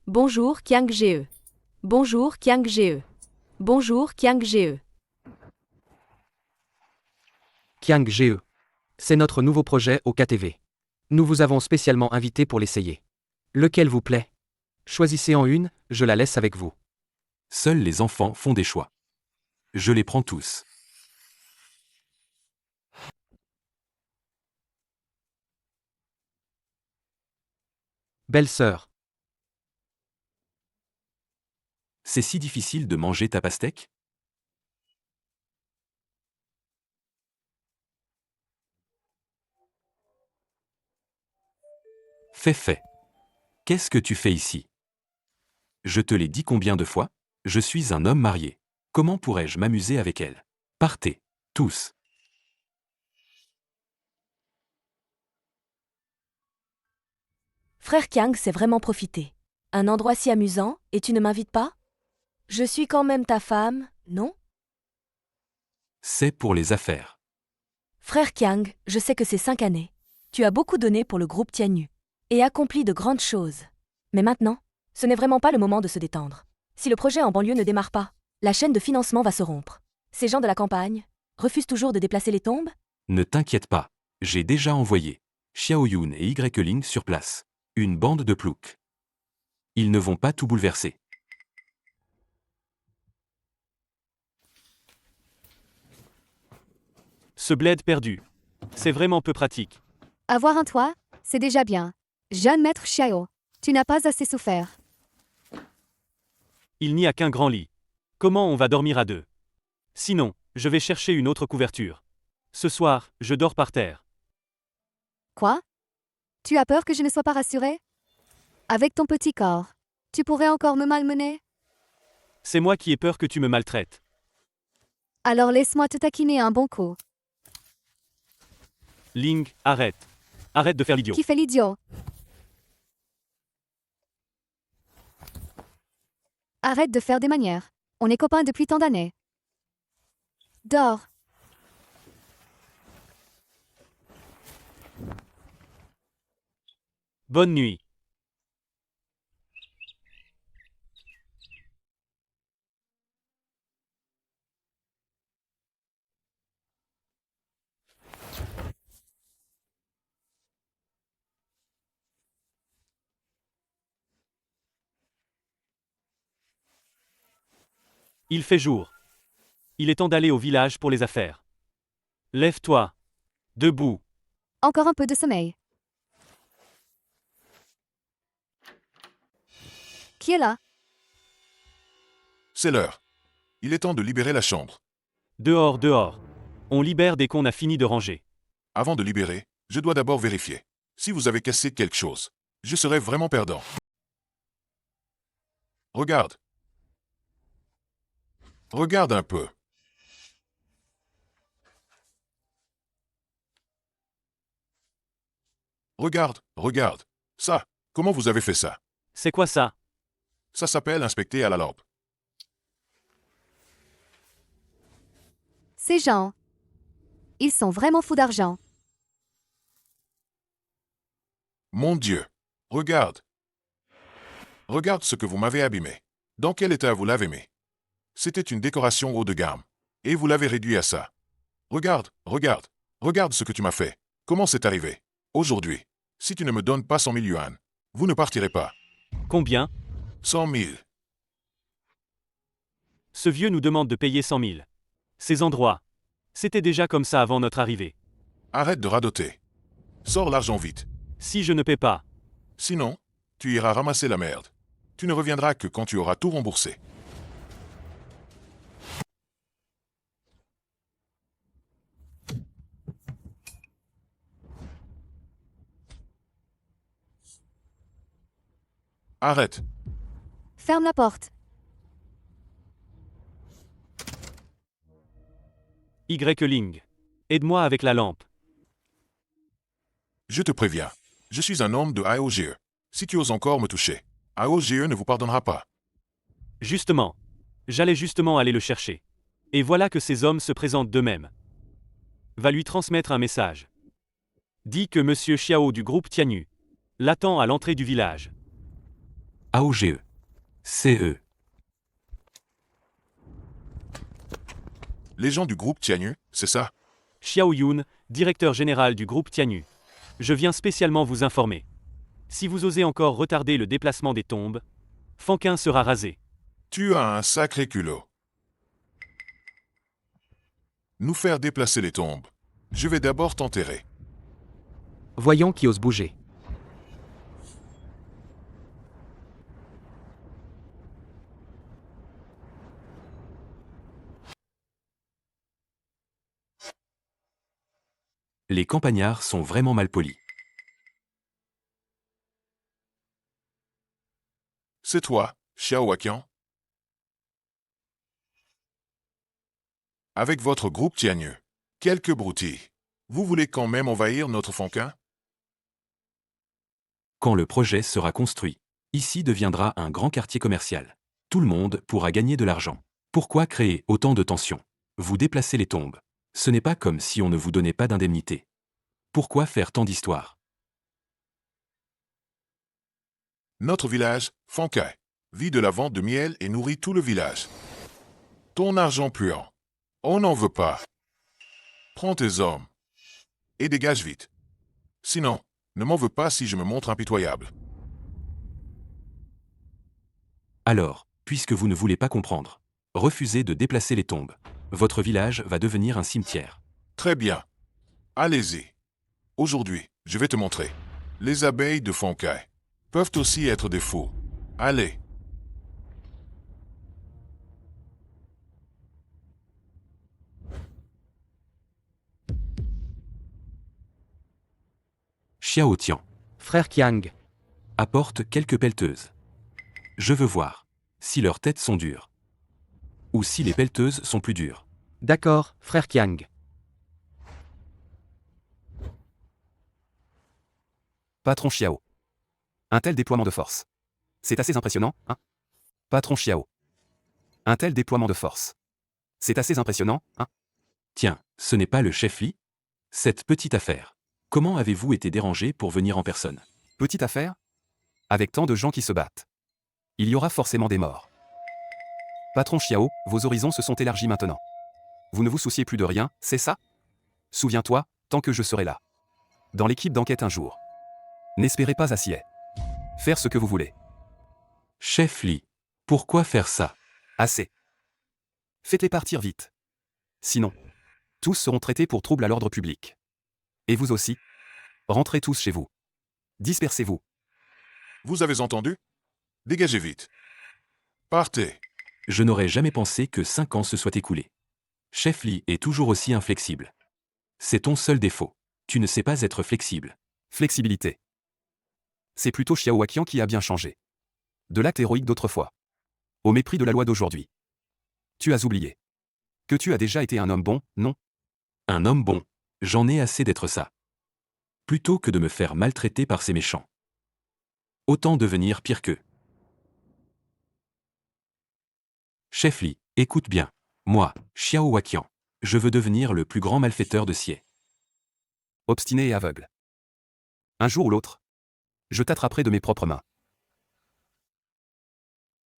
Bonjour Kiang Ge. Bonjour Kiang Ge. Bonjour Kiang Ge. Kiang GE. C'est notre nouveau projet au KTV. Nous vous avons spécialement invité pour l'essayer. Lequel vous plaît? Choisissez en une, je la laisse avec vous. Seuls les enfants font des choix. Je les prends tous. Belle-sœur. C'est si difficile de manger ta pastèque? Fait. Qu'est-ce que tu fais ici? Je te l'ai dit combien de fois? Je suis un homme marié. Comment pourrais-je m'amuser avec elle? Partez, tous. Frère Kiang s'est vraiment profité. Un endroit si amusant, et tu ne m'invites pas? Je suis quand même ta femme, non? C'est pour les affaires. Frère Kiang, je sais que ces 5 années, tu as beaucoup donné pour le groupe Tianyu, et accompli de grandes choses. Mais maintenant, ce n'est vraiment pas le moment de se détendre. Si le projet en banlieue ne démarre pas, la chaîne de financement va se rompre. Ces gens de la campagne refusent toujours de déplacer les tombes? Ne t'inquiète pas, j'ai déjà envoyé Xiao Yun et Y-Ling sur place. Une bande de ploucs. Ils ne vont pas tout bouleverser. Ce bled perdu. C'est vraiment peu pratique. Avoir un toit, c'est déjà bien. Jeune maître Xiao, tu n'as pas assez souffert. Il n'y a qu'un grand lit. Comment on va dormir à deux? Sinon, je vais chercher une autre couverture. Ce soir, je dors par terre. Quoi? Tu as peur que je ne sois pas rassurée? Avec ton petit corps, tu pourrais encore me malmener? C'est moi qui ai peur que tu me maltraites. Alors laisse-moi te taquiner un bon coup. Ling, arrête. Arrête de faire l'idiot. Qui fait l'idiot? Arrête de faire des manières. On est copains depuis tant d'années. Dors. Bonne nuit. Il fait jour. Il est temps d'aller au village pour les affaires. Lève-toi. Debout. Encore un peu de sommeil. Qui est là? C'est l'heure. Il est temps de libérer la chambre. Dehors, dehors. On libère dès qu'on a fini de ranger. Avant de libérer, je dois d'abord vérifier. Si vous avez cassé quelque chose, je serai vraiment perdant. Regarde. Regarde un peu. Regarde. Ça, comment vous avez fait ça? C'est quoi ça? Ça s'appelle inspecter à la lampe. Ces gens. Ils sont vraiment fous d'argent. Mon Dieu. Regarde. Regarde ce que vous m'avez abîmé. Dans quel état vous l'avez mis? C'était une décoration haut de gamme. Et vous l'avez réduit à ça. Regarde. Regarde ce que tu m'as fait. Comment c'est arrivé? Aujourd'hui, si tu ne me donnes pas 100 000 yuan, vous ne partirez pas. Combien? 100 000. Ce vieux nous demande de payer 100 000. Ces endroits. C'était déjà comme ça avant notre arrivée. Arrête de radoter. Sors l'argent vite. Si je ne paie pas. Sinon, tu iras ramasser la merde. Tu ne reviendras que quand tu auras tout remboursé. Arrête. Ferme la porte. Ling. Aide-moi avec la lampe. Je te préviens. Je suis un homme de AOGE. Si tu oses encore me toucher, AOGE ne vous pardonnera pas. Justement. J'allais justement aller le chercher. Et voilà que ces hommes se présentent d'eux-mêmes. Va lui transmettre un message. Dis que Monsieur Xiao du groupe Tianyu l'attend à l'entrée du village. AOGE. CE. Les gens du groupe Tianyu, c'est ça? Xiao Yun, directeur général du groupe Tianyu. Je viens spécialement vous informer. Si vous osez encore retarder le déplacement des tombes, Fanquin sera rasé. Tu as un sacré culot. Nous faire déplacer les tombes. Je vais d'abord t'enterrer. Voyons qui ose bouger. Les campagnards sont vraiment mal polis. C'est toi, Xiao Waqian? Avec votre groupe Tianyu. Quelques broutilles. Vous voulez quand même envahir notre Fanquin? Quand le projet sera construit, ici deviendra un grand quartier commercial. Tout le monde pourra gagner de l'argent. Pourquoi créer autant de tensions? Vous déplacez les tombes. Ce n'est pas comme si on ne vous donnait pas d'indemnité. Pourquoi faire tant d'histoires? Notre village, Fanquin, vit de la vente de miel et nourrit tout le village. Ton argent puant. On n'en veut pas. Prends tes hommes. Et dégage vite. Sinon, ne m'en veux pas si je me montre impitoyable. Alors, puisque vous ne voulez pas comprendre, refusez de déplacer les tombes. Votre village va devenir un cimetière. Très bien. Allez-y. Aujourd'hui, je vais te montrer. Les abeilles de Fanquin peuvent aussi être des fous. Allez. Xiao Tian. Frère Qiang. Apporte quelques pelleteuses. Je veux voir si leurs têtes sont dures. Ou si les pelleteuses sont plus dures. D'accord, frère Qiang. Patron Xiao. Un tel déploiement de force. C'est assez impressionnant, hein? Patron Xiao. Un tel déploiement de force. C'est assez impressionnant, hein? Tiens, ce n'est pas le chef Li? Cette petite affaire. Comment avez-vous été dérangé pour venir en personne? Petite affaire? Avec tant de gens qui se battent. Il y aura forcément des morts. Patron Xiao, vos horizons se sont élargis maintenant. Vous ne vous souciez plus de rien, c'est ça? Souviens-toi, tant que je serai là. Dans l'équipe d'enquête un jour. N'espérez pas acier. Faire ce que vous voulez. Chef Li, pourquoi faire ça? Assez. Faites-les partir vite. Sinon, tous seront traités pour trouble à l'ordre public. Et vous aussi? Rentrez tous chez vous. Dispersez-vous. Vous avez entendu? Dégagez vite. Partez. Je n'aurais jamais pensé que 5 ans se soient écoulés. Chef Li est toujours aussi inflexible. C'est ton seul défaut. Tu ne sais pas être flexible. Flexibilité. C'est plutôt Xiao Waqian qui a bien changé. De l'acte héroïque d'autrefois. Au mépris de la loi d'aujourd'hui. Tu as oublié. Que tu as déjà été un homme bon, non? Un homme bon. J'en ai assez d'être ça. Plutôt que de me faire maltraiter par ces méchants. Autant devenir pire qu'eux. Chef Li, écoute bien. Moi, Xiao Waqian, je veux devenir le plus grand malfaiteur de Xie. Obstiné et aveugle. Un jour ou l'autre, je t'attraperai de mes propres mains.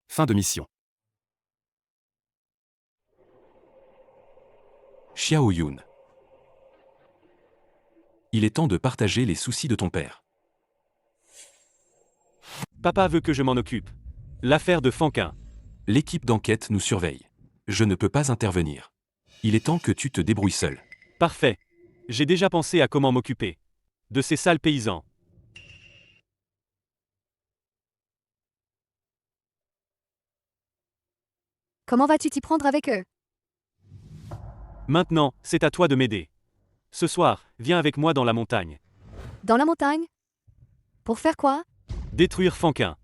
Fin de mission. Xiao Yun. Il est temps de partager les soucis de ton père. Papa veut que je m'en occupe. L'affaire de Fanquin. L'équipe d'enquête nous surveille. Je ne peux pas intervenir. Il est temps que tu te débrouilles seul. Parfait. J'ai déjà pensé à comment m'occuper. De ces sales paysans. Comment vas-tu t'y prendre avec eux? Maintenant, c'est à toi de m'aider. Ce soir, viens avec moi dans la montagne. Dans la montagne? Pour faire quoi? Détruire Fanquin.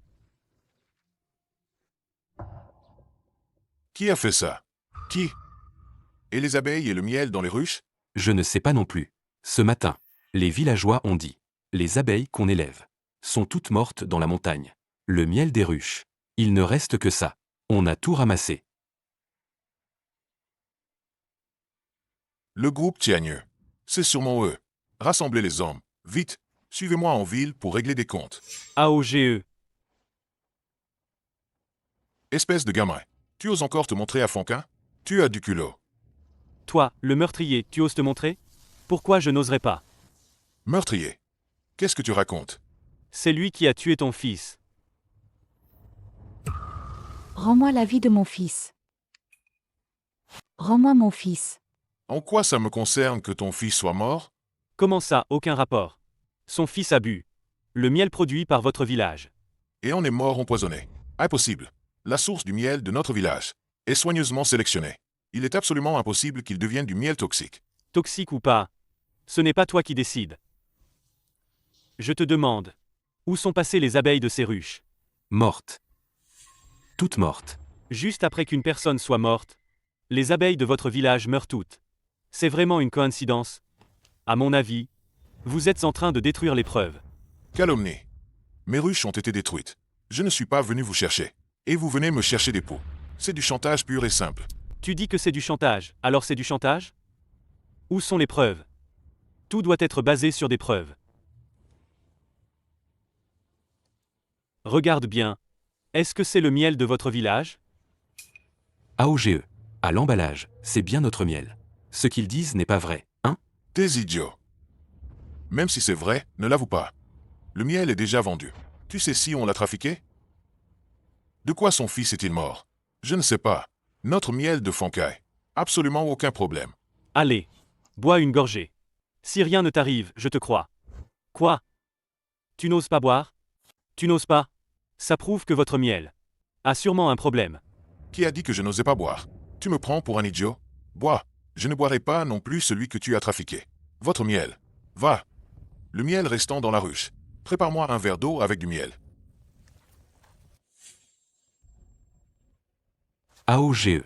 Qui a fait ça? Qui? Et les abeilles et le miel dans les ruches? Je ne sais pas non plus. Ce matin, les villageois ont dit. Les abeilles qu'on élève sont toutes mortes dans la montagne. Le miel des ruches. Il ne reste que ça. On a tout ramassé. Le groupe Tiagneux. C'est sûrement eux. Rassemblez les hommes. Vite. Suivez-moi en ville pour régler des comptes. AOGE. Espèce de gamin. Tu oses encore te montrer à Fonquin? Tu as du culot. Toi, le meurtrier, tu oses te montrer? Pourquoi je n'oserais pas? Meurtrier. Qu'est-ce que tu racontes? C'est lui qui a tué ton fils. Rends-moi la vie de mon fils. Rends-moi mon fils. En quoi ça me concerne que ton fils soit mort? Comment ça, aucun rapport? Son fils a bu le miel produit par votre village. Et on est mort empoisonné. Impossible. La source du miel de notre village est soigneusement sélectionnée. Il est absolument impossible qu'il devienne du miel toxique. Toxique ou pas, ce n'est pas toi qui décides. Je te demande, où sont passées les abeilles de ces ruches? Mortes. Toutes mortes. Juste après qu'une personne soit morte, les abeilles de votre village meurent toutes. C'est vraiment une coïncidence? À mon avis, vous êtes en train de détruire les preuves. Calomnie. Mes ruches ont été détruites. Je ne suis pas venu vous chercher. Et vous venez me chercher des poux. C'est du chantage pur et simple. Tu dis que c'est du chantage, alors c'est du chantage? Où sont les preuves? Tout doit être basé sur des preuves. Regarde bien. Est-ce que c'est le miel de votre village? AOGE. À l'emballage, c'est bien notre miel. Ce qu'ils disent n'est pas vrai, hein? T'es idiot. Même si c'est vrai, ne l'avoue pas. Le miel est déjà vendu. Tu sais si on l'a trafiqué? De quoi son fils est-il mort? Je ne sais pas. Notre miel de Foncaille. Absolument aucun problème. Allez, bois une gorgée. Si rien ne t'arrive, je te crois. Quoi? Tu n'oses pas boire? Tu n'oses pas? Ça prouve que votre miel a sûrement un problème. Qui a dit que je n'osais pas boire? Tu me prends pour un idiot? Bois. Je ne boirai pas non plus celui que tu as trafiqué. Votre miel. Va. Le miel restant dans la ruche. Prépare-moi un verre d'eau avec du miel. AOGE.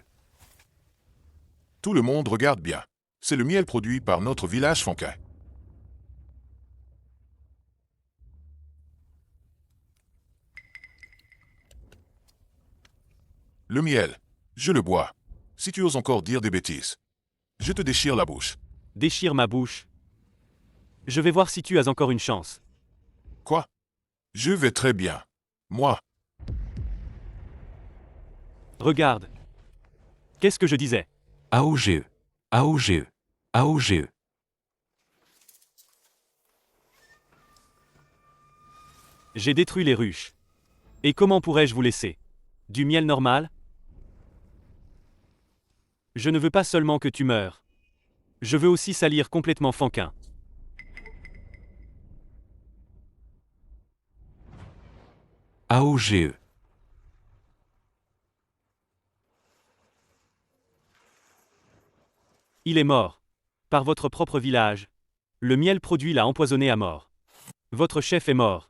Tout le monde regarde bien. C'est le miel produit par notre village Foncaille. Le miel. Je le bois. Si tu oses encore dire des bêtises, je te déchire la bouche. Déchire ma bouche. Je vais voir si tu as encore une chance. Quoi? Je vais très bien. Moi. Regarde. Qu'est-ce que je disais? AOGE. AOGE. AOGE. J'ai détruit les ruches. Et comment pourrais-je vous laisser? Du miel normal? Je ne veux pas seulement que tu meures. Je veux aussi salir complètement Foncain. AOGE. Il est mort. Par votre propre village. Le miel produit l'a empoisonné à mort. Votre chef est mort.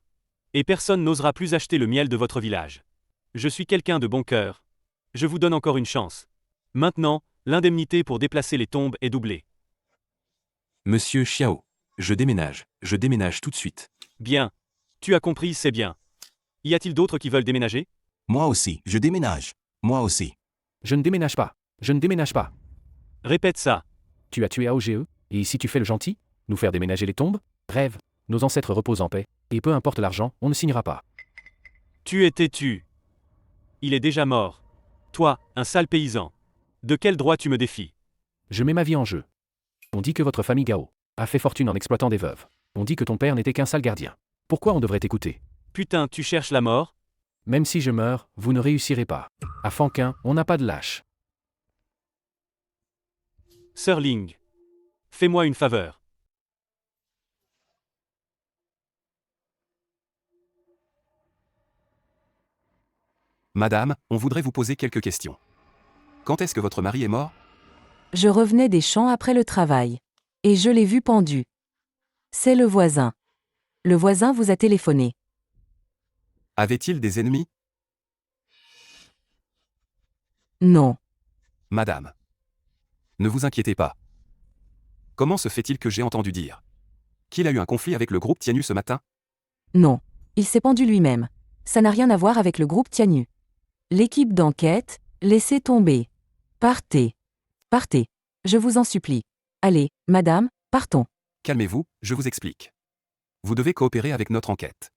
Et personne n'osera plus acheter le miel de votre village. Je suis quelqu'un de bon cœur. Je vous donne encore une chance. Maintenant, l'indemnité pour déplacer les tombes est doublée. Monsieur Xiao. Je déménage tout de suite. Bien. Tu as compris, c'est bien. Y a-t-il d'autres qui veulent déménager? Moi aussi, je déménage. Moi aussi. Je ne déménage pas. Je ne déménage pas. Répète ça. Tu as tué AOGE, et ici tu fais le gentil? Nous faire déménager les tombes? Rêve. Nos ancêtres reposent en paix, et peu importe l'argent, on ne signera pas. Tu es têtu. Il est déjà mort. Toi, un sale paysan. De quel droit tu me défies? Je mets ma vie en jeu. On dit que votre famille Gao a fait fortune en exploitant des veuves. On dit que ton père n'était qu'un sale gardien. Pourquoi on devrait t'écouter? Putain, tu cherches la mort? Même si je meurs, vous ne réussirez pas. À Foncain, on n'a pas de lâche. Sir Ling. Fais-moi une faveur. Madame, on voudrait vous poser quelques questions. Quand est-ce que votre mari est mort? Je revenais des champs après le travail. Et je l'ai vu pendu. C'est le voisin. Le voisin vous a téléphoné. Avait-il des ennemis? Non. Madame. Ne vous inquiétez pas. Comment se fait-il que j'ai entendu dire qu'il a eu un conflit avec le groupe Tianyu ce matin? Non. Il s'est pendu lui-même. Ça n'a rien à voir avec le groupe Tianyu. L'équipe d'enquête, laissez tomber. Partez. Partez. Je vous en supplie. Allez, madame, partons. Calmez-vous, je vous explique. Vous devez coopérer avec notre enquête.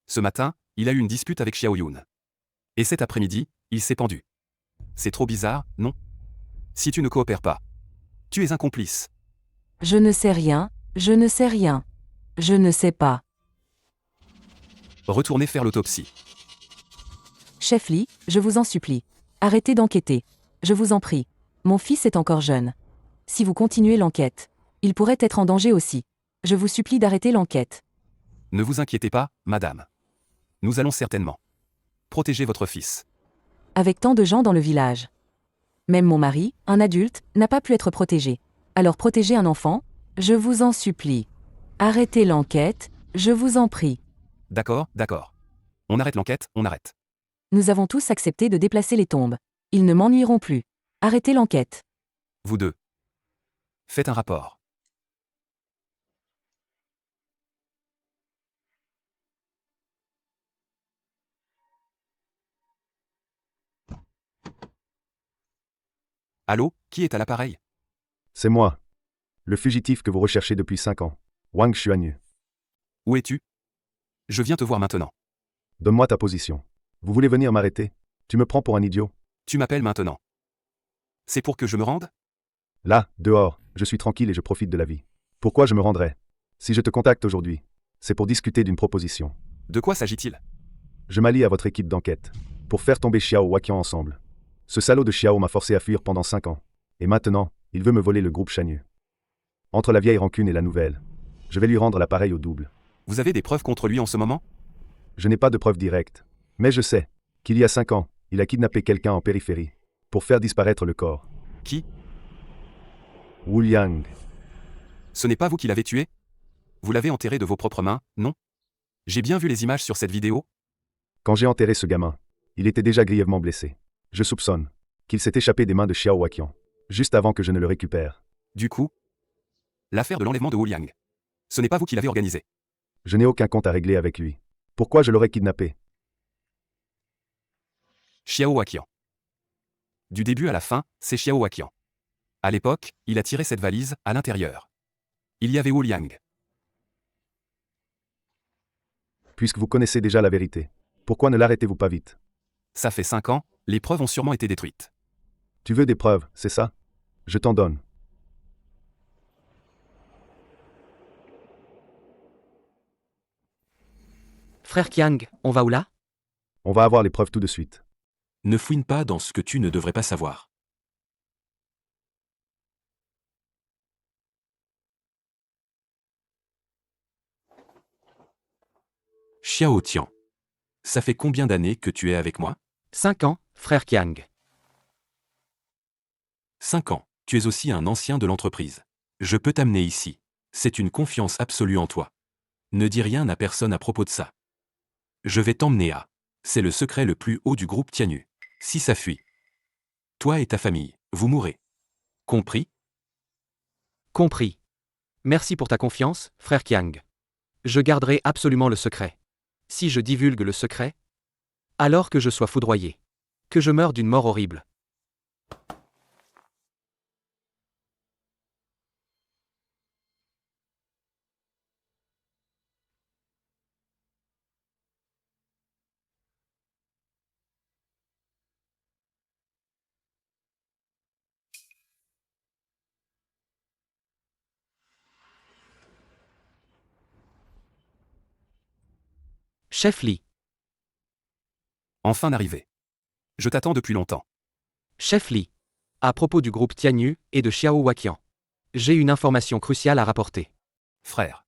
Ce matin, il a eu une dispute avec Xiao Yun. Et cet après-midi, il s'est pendu. C'est trop bizarre, non? Si tu ne coopères pas, tu es un complice. Je ne sais rien, je ne sais rien. Je ne sais pas. Retournez faire l'autopsie. Chef Lee, je vous en supplie. Arrêtez d'enquêter. Je vous en prie. Mon fils est encore jeune. Si vous continuez l'enquête, il pourrait être en danger aussi. Je vous supplie d'arrêter l'enquête. Ne vous inquiétez pas, madame. Nous allons certainement protéger votre fils. Avec tant de gens dans le village. Même mon mari, un adulte, n'a pas pu être protégé. Alors protégez un enfant? Je vous en supplie. Arrêtez l'enquête, je vous en prie. D'accord, d'accord. On arrête l'enquête, on arrête. Nous avons tous accepté de déplacer les tombes. Ils ne m'ennuieront plus. Arrêtez l'enquête. Vous deux. Faites un rapport. Allô, qui est à l'appareil? C'est moi. Le fugitif que vous recherchez depuis 5 ans. Wang Xuanyu. Où es-tu? Je viens te voir maintenant. Donne-moi ta position. Vous voulez venir m'arrêter? Tu me prends pour un idiot? Tu m'appelles maintenant. C'est pour que je me rende? Là, dehors, je suis tranquille et je profite de la vie. Pourquoi je me rendrais? Si je te contacte aujourd'hui, c'est pour discuter d'une proposition. De quoi s'agit-il? Je m'allie à votre équipe d'enquête. Pour faire tomber Xiao Waqian ensemble. Ce salaud de Xiao m'a forcé à fuir pendant 5 ans. Et maintenant, il veut me voler le groupe Shanyu. Entre la vieille rancune et la nouvelle, je vais lui rendre l'appareil au double. Vous avez des preuves contre lui en ce moment? Je n'ai pas de preuves directes. Mais je sais qu'il y a 5 ans, il a kidnappé quelqu'un en périphérie. Pour faire disparaître le corps. Qui? Wu Liang. Ce n'est pas vous qui l'avez tué? Vous l'avez enterré de vos propres mains, non? J'ai bien vu les images sur cette vidéo. Quand j'ai enterré ce gamin, il était déjà grièvement blessé. Je soupçonne qu'il s'est échappé des mains de Xiao Waqian, juste avant que je ne le récupère. Du coup, l'affaire de l'enlèvement de Wu Liang. Ce n'est pas vous qui l'avez organisé. Je n'ai aucun compte à régler avec lui. Pourquoi je l'aurais kidnappé? Xiao Waqian. Du début à la fin, c'est Xiao Waqian. À l'époque, il a tiré cette valise, à l'intérieur. Il y avait Wu Liang. Puisque vous connaissez déjà la vérité, pourquoi ne l'arrêtez-vous pas vite? Ça fait 5 ans, les preuves ont sûrement été détruites. Tu veux des preuves, c'est ça? Je t'en donne. Frère Qiang, on va où là? On va avoir les preuves tout de suite. Ne fouine pas dans ce que tu ne devrais pas savoir. Xiao Tian. Ça fait combien d'années que tu es avec moi? 5 ans, frère Qiang. 5 ans. Tu es aussi un ancien de l'entreprise. Je peux t'amener ici. C'est une confiance absolue en toi. Ne dis rien à personne à propos de ça. Je vais t'emmener à. C'est le secret le plus haut du groupe Tianyu. Si ça fuit, toi et ta famille, vous mourrez. Compris? Compris. Merci pour ta confiance, frère Qiang. Je garderai absolument le secret. Si je divulgue le secret, alors que je sois foudroyé. Que je meure d'une mort horrible. Chef Lee. Enfin arrivé. Je t'attends depuis longtemps. Chef Lee. À propos du groupe Tianyu et de Xiao Waqian. J'ai une information cruciale à rapporter. Frère.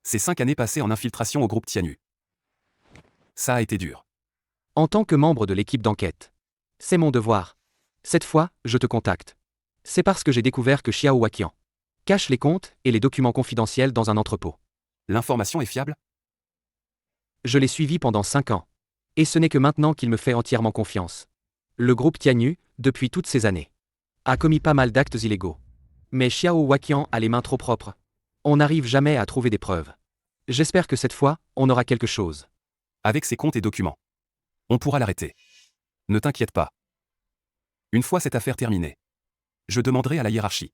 Ces 5 années passées en infiltration au groupe Tianyu. Ça a été dur. En tant que membre de l'équipe d'enquête. C'est mon devoir. Cette fois, je te contacte. C'est parce que j'ai découvert que Xiao Waqian cache les comptes et les documents confidentiels dans un entrepôt. L'information est fiable? Je l'ai suivi pendant 5 ans. Et ce n'est que maintenant qu'il me fait entièrement confiance. Le groupe Tianyu, depuis toutes ces années, a commis pas mal d'actes illégaux. Mais Xiao Waqian a les mains trop propres. On n'arrive jamais à trouver des preuves. J'espère que cette fois, on aura quelque chose. Avec ses comptes et documents. On pourra l'arrêter. Ne t'inquiète pas. Une fois cette affaire terminée, je demanderai à la hiérarchie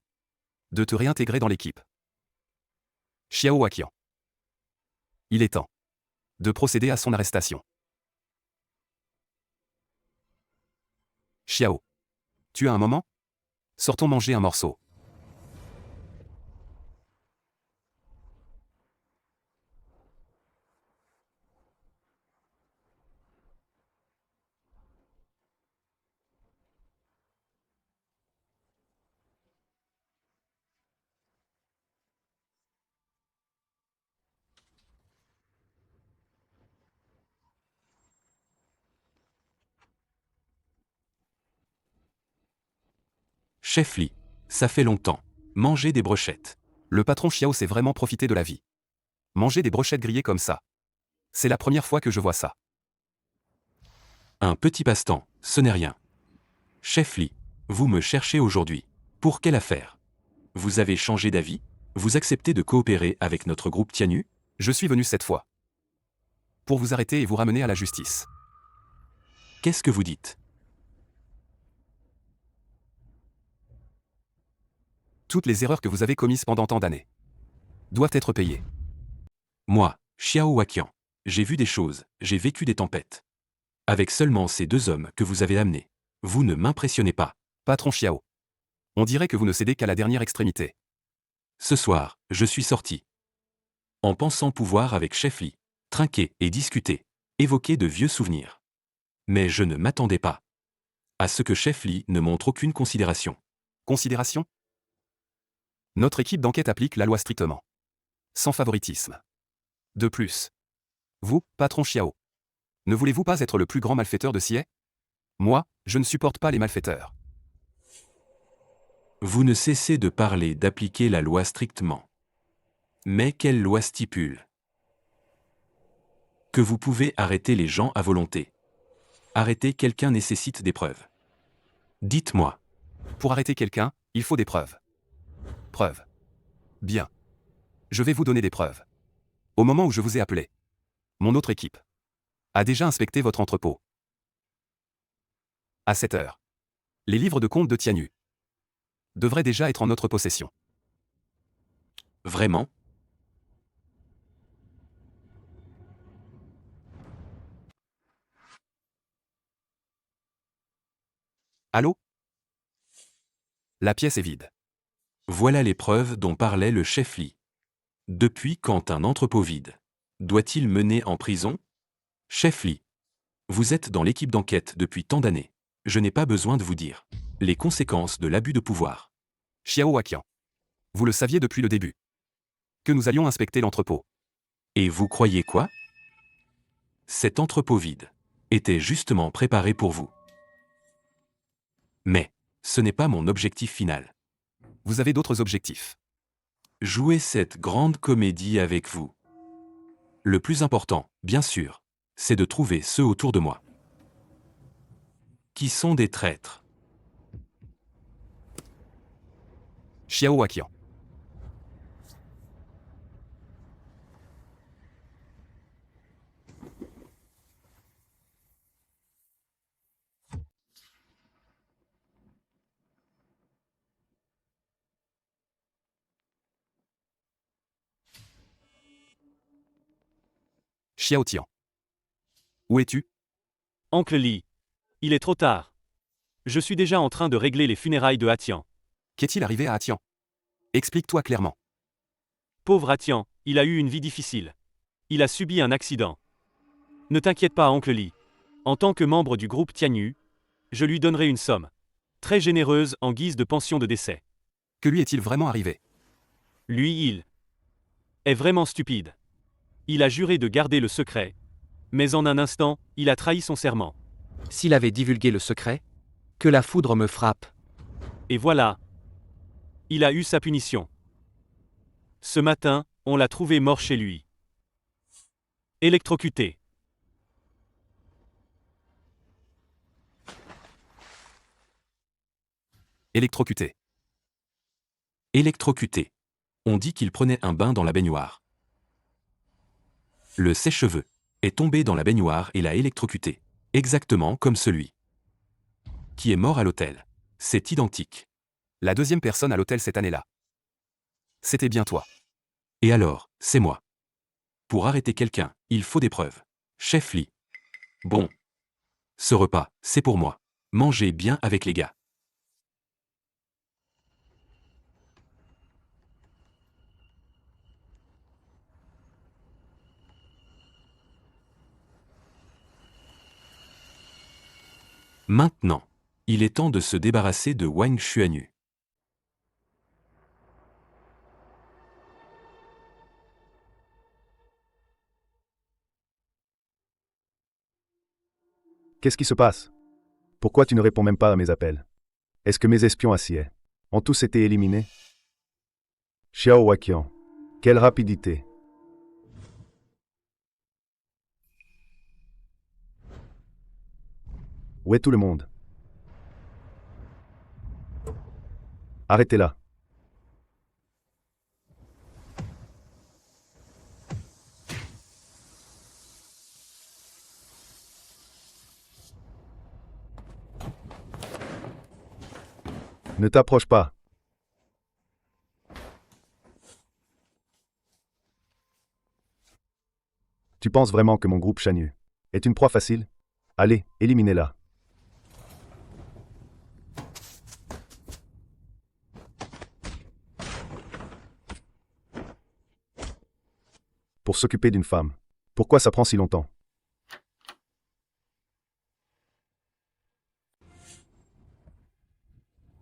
de te réintégrer dans l'équipe. Xiao Waqian. Il est temps de procéder à son arrestation. Xiao. Tu as un moment? Sortons manger un morceau. Chef Li, ça fait longtemps. Mangez des brochettes. Le patron Xiao s'est vraiment profité de la vie. Manger des brochettes grillées comme ça. C'est la première fois que je vois ça. Un petit passe-temps, ce n'est rien. Chef Li, vous me cherchez aujourd'hui. Pour quelle affaire? Vous avez changé d'avis? Vous acceptez de coopérer avec notre groupe Tianyu? Je suis venu cette fois. Pour vous arrêter et vous ramener à la justice. Qu'est-ce que vous dites? Toutes les erreurs que vous avez commises pendant tant d'années doivent être payées. Moi, Xiao Waqian, j'ai vu des choses, j'ai vécu des tempêtes. Avec seulement ces 2 hommes que vous avez amenés, vous ne m'impressionnez pas. Patron Xiao. On dirait que vous ne cédez qu'à la dernière extrémité. Ce soir, je suis sorti. En pensant pouvoir avec Chef Li, trinquer et discuter, évoquer de vieux souvenirs. Mais je ne m'attendais pas à ce que Chef Li ne montre aucune considération. Considération? Notre équipe d'enquête applique la loi strictement. Sans favoritisme. De plus. Vous, patron Xiao. Ne voulez-vous pas être le plus grand malfaiteur de Xie? Moi, je ne supporte pas les malfaiteurs. Vous ne cessez de parler d'appliquer la loi strictement. Mais quelle loi stipule que vous pouvez arrêter les gens à volonté? Arrêter quelqu'un nécessite des preuves. Dites-moi. Pour arrêter quelqu'un, il faut des preuves. Preuves. Bien. Je vais vous donner des preuves. Au moment où je vous ai appelé, mon autre équipe a déjà inspecté votre entrepôt. À 7 heures, les livres de compte de Tianyu devraient déjà être en notre possession. Vraiment? Allô? La pièce est vide. Voilà les preuves dont parlait le chef Li. Depuis quand un entrepôt vide doit-il mener en prison? Chef Li, vous êtes dans l'équipe d'enquête depuis tant d'années. Je n'ai pas besoin de vous dire les conséquences de l'abus de pouvoir. Xiao Waqian. Vous le saviez depuis le début. Que nous allions inspecter l'entrepôt. Et vous croyez quoi? Cet entrepôt vide était justement préparé pour vous. Mais ce n'est pas mon objectif final. Vous avez d'autres objectifs. Jouer cette grande comédie avec vous. Le plus important, bien sûr, c'est de trouver ceux autour de moi qui sont des traîtres. Xiao Waqian. Xiao Tian. Où es-tu? Oncle Li. Il est trop tard. Je suis déjà en train de régler les funérailles de Hatian. Qu'est-il arrivé à Hatian? Explique-toi clairement. Pauvre Hatian, il a eu une vie difficile. Il a subi un accident. Ne t'inquiète pas, Oncle Li. En tant que membre du groupe Tianyu, je lui donnerai une somme très généreuse en guise de pension de décès. Que lui est-il vraiment arrivé? Lui, il est vraiment stupide. Il a juré de garder le secret, mais en un instant, il a trahi son serment. S'il avait divulgué le secret, que la foudre me frappe. Et voilà. Il a eu sa punition. Ce matin, on l'a trouvé mort chez lui. Électrocuté. Électrocuté. Électrocuté. On dit qu'il prenait un bain dans la baignoire. Le sèche-cheveux est tombé dans la baignoire et l'a électrocuté. Exactement comme celui qui est mort à l'hôtel. C'est identique. La deuxième personne à l'hôtel cette année-là. C'était bien toi. Et alors, c'est moi. Pour arrêter quelqu'un, il faut des preuves. Chef Lee. Bon. Ce repas, c'est pour moi. Mangez bien avec les gars. Maintenant, il est temps de se débarrasser de Wang Xuanyu. Qu'est-ce qui se passe? Pourquoi tu ne réponds même pas à mes appels? Est-ce que mes espions aciers ont tous été éliminés? Xiao Waqian, quelle rapidité! Où est tout le monde? Arrêtez-la. Ne t'approche pas. Tu penses vraiment que mon groupe Shanyu est une proie facile? Allez, éliminez-la. Pour s'occuper d'une femme. Pourquoi ça prend si longtemps?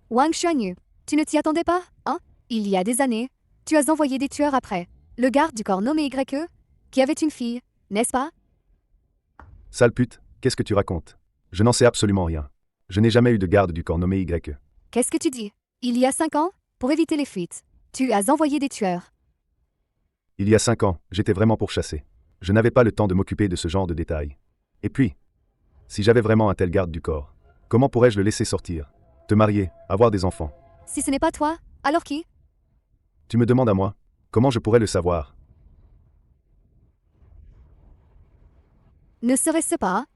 Wang Xuanyu, tu ne t'y attendais pas, hein? Il y a des années, tu as envoyé des tueurs après le garde du corps nommé YE, qui avait une fille, n'est-ce pas? Sale pute, qu'est-ce que tu racontes? Je n'en sais absolument rien. Je n'ai jamais eu de garde du corps nommé YE. Qu'est-ce que tu dis? Il y a 5 ans, pour éviter les fuites, tu as envoyé des tueurs. Il y a 5 ans, j'étais vraiment pourchassé. Je n'avais pas le temps de m'occuper de ce genre de détails. Et puis, si j'avais vraiment un tel garde du corps, comment pourrais-je le laisser sortir, te marier, avoir des enfants? Si ce n'est pas toi, alors qui? Tu me demandes à moi? Comment je pourrais le savoir? Ne serait-ce pas?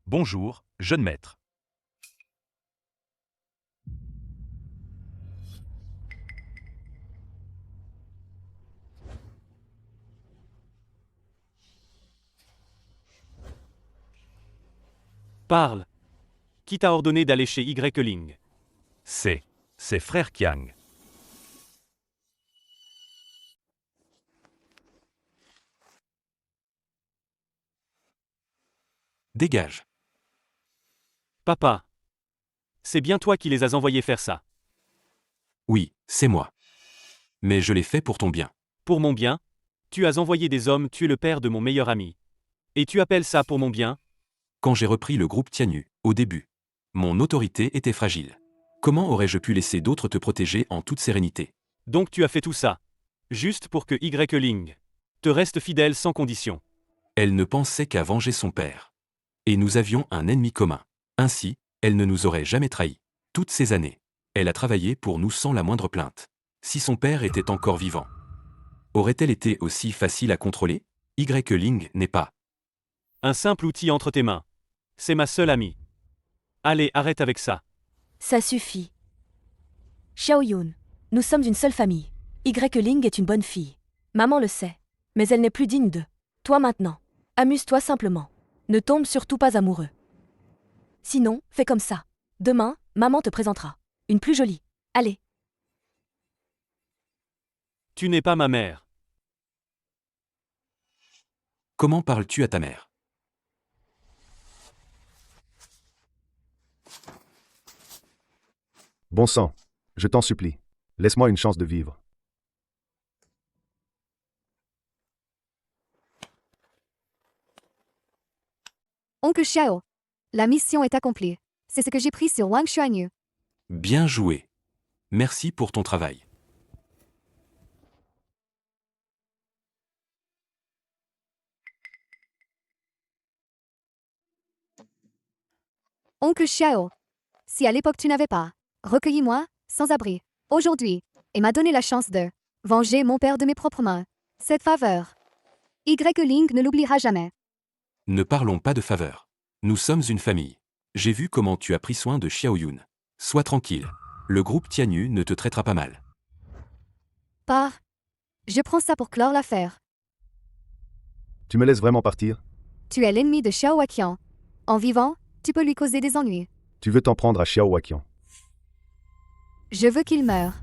Bonjour, jeune maître. Parle. Qui t'a ordonné d'aller chez Y Ling? C'est frère Qiang. Dégage. Papa. C'est bien toi qui les as envoyés faire ça. Oui, c'est moi. Mais je l'ai fait pour ton bien. Pour mon bien? Tu as envoyé des hommes tuer le père de mon meilleur ami. Et tu appelles ça pour mon bien? Quand j'ai repris le groupe Tianyu, au début, mon autorité était fragile. Comment aurais-je pu laisser d'autres te protéger en toute sérénité? Donc tu as fait tout ça. Juste pour que Y Ling te reste fidèle sans condition. Elle ne pensait qu'à venger son père. Et nous avions un ennemi commun. Ainsi, elle ne nous aurait jamais trahis. Toutes ces années, elle a travaillé pour nous sans la moindre plainte. Si son père était encore vivant, aurait-elle été aussi facile à contrôler? Y Ling n'est pas un simple outil entre tes mains. C'est ma seule amie. Allez, arrête avec ça. Ça suffit. Xiao Yun, nous sommes une seule famille. Y Ling est une bonne fille. Maman le sait. Mais elle n'est plus digne de toi maintenant. Amuse-toi simplement. Ne tombe surtout pas amoureux. Sinon, fais comme ça. Demain, maman te présentera une plus jolie. Allez. Tu n'es pas ma mère. Comment parles-tu à ta mère? Bon sang, je t'en supplie. Laisse-moi une chance de vivre. Oncle Xiao, la mission est accomplie. C'est ce que j'ai pris sur Wang Xuanyu. Bien joué. Merci pour ton travail. Oncle Xiao. Si à l'époque tu n'avais pas recueilli moi, sans abri, aujourd'hui, et m'a donné la chance de venger mon père de mes propres mains, cette faveur, Y Ling ne l'oubliera jamais. Ne parlons pas de faveur. Nous sommes une famille. J'ai vu comment tu as pris soin de Xiaoyun. Sois tranquille. Le groupe Tianyu ne te traitera pas mal. Par. Je prends ça pour clore l'affaire. Tu me laisses vraiment partir? Tu es l'ennemi de Xiao Waqian. En vivant, tu peux lui causer des ennuis. Tu veux t'en prendre à Xiao Waqian. Je veux qu'il meure.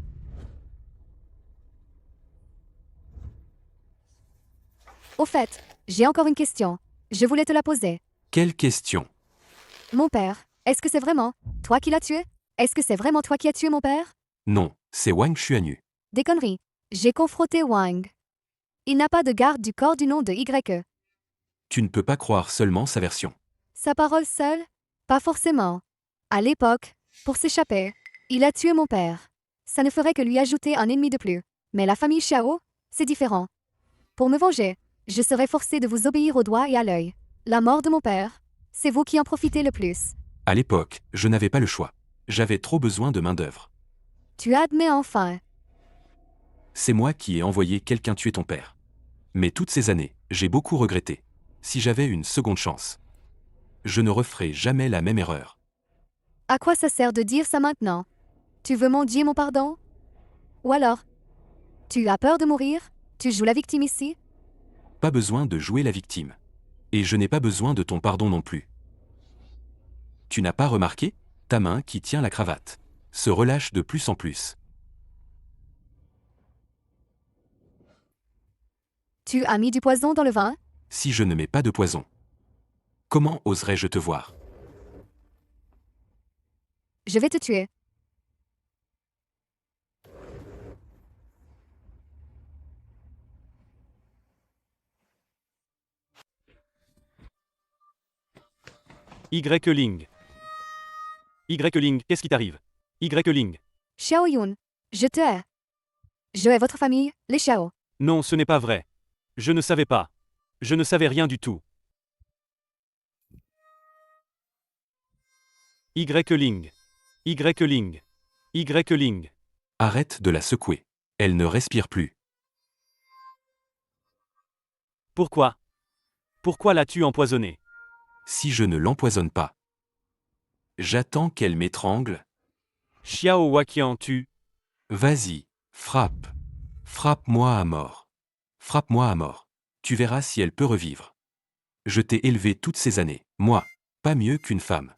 Au fait, j'ai encore une question. Je voulais te la poser. Quelle question? Mon père, est-ce que c'est vraiment toi qui l'as tué? Est-ce que c'est vraiment toi qui as tué mon père? Non, c'est Wang Xuanyu. Des conneries. J'ai confronté Wang. Il n'a pas de garde du corps du nom de YE. Tu ne peux pas croire seulement sa version. Sa parole seule? Pas forcément. À l'époque, pour s'échapper, il a tué mon père. Ça ne ferait que lui ajouter un ennemi de plus. Mais la famille Xiao, c'est différent. Pour me venger, je serais forcé de vous obéir au doigt et à l'œil. La mort de mon père, c'est vous qui en profitez le plus. À l'époque, je n'avais pas le choix. J'avais trop besoin de main-d'œuvre. Tu admets enfin. C'est moi qui ai envoyé quelqu'un tuer ton père. Mais toutes ces années, j'ai beaucoup regretté. Si j'avais une seconde chance, je ne referai jamais la même erreur. À quoi ça sert de dire ça maintenant? Tu veux mendier mon pardon? Ou alors, tu as peur de mourir? Tu joues la victime ici? Pas besoin de jouer la victime. Et je n'ai pas besoin de ton pardon non plus. Tu n'as pas remarqué? Ta main qui tient la cravate se relâche de plus en plus. Tu as mis du poison dans le vin? Si je ne mets pas de poison, comment oserais-je te voir? Je vais te tuer. Y Ling. Y Ling, qu'est-ce qui t'arrive? Y Ling. Xiaoyun, je te hais. Je hais votre famille, les Xiao. Non, ce n'est pas vrai. Je ne savais pas. Je ne savais rien du tout. Y Ling. Y Ling. Y Ling. Arrête de la secouer. Elle ne respire plus. Pourquoi? Pourquoi l'as-tu empoisonnée? Si je ne l'empoisonne pas, j'attends qu'elle m'étrangle. Xiao Waqian tue. Vas-y, frappe. Frappe-moi à mort. Frappe-moi à mort. Tu verras si elle peut revivre. Je t'ai élevé toutes ces années, moi, pas mieux qu'une femme.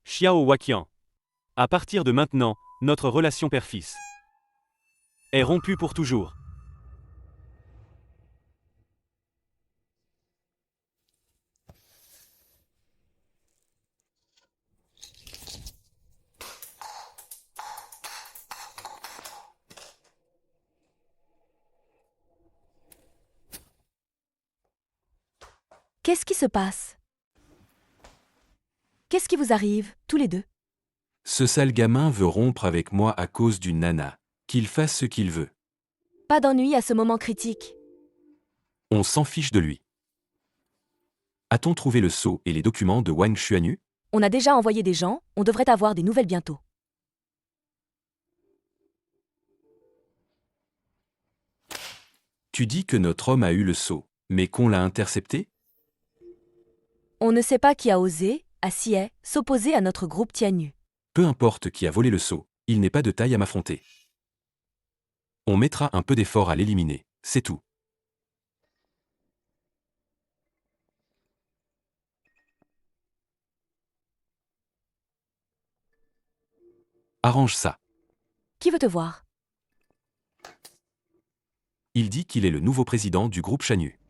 Xiao Waqian. À partir de maintenant, notre relation père-fils est rompue pour toujours. Qu'est-ce qui se passe? Qu'est-ce qui vous arrive, tous les deux? Ce sale gamin veut rompre avec moi à cause d'une nana. Qu'il fasse ce qu'il veut. Pas d'ennui à ce moment critique. On s'en fiche de lui. A-t-on trouvé le sceau et les documents de Wang Xuanyu? On a déjà envoyé des gens, on devrait avoir des nouvelles bientôt. Tu dis que notre homme a eu le sceau, mais qu'on l'a intercepté? On ne sait pas qui a osé, à Siet, s'opposer à notre groupe Tianyu. Peu importe qui a volé le sceau, il n'est pas de taille à m'affronter. On mettra un peu d'effort à l'éliminer, c'est tout. Arrange ça. Qui veut te voir? Il dit qu'il est le nouveau président du groupe Shanyu.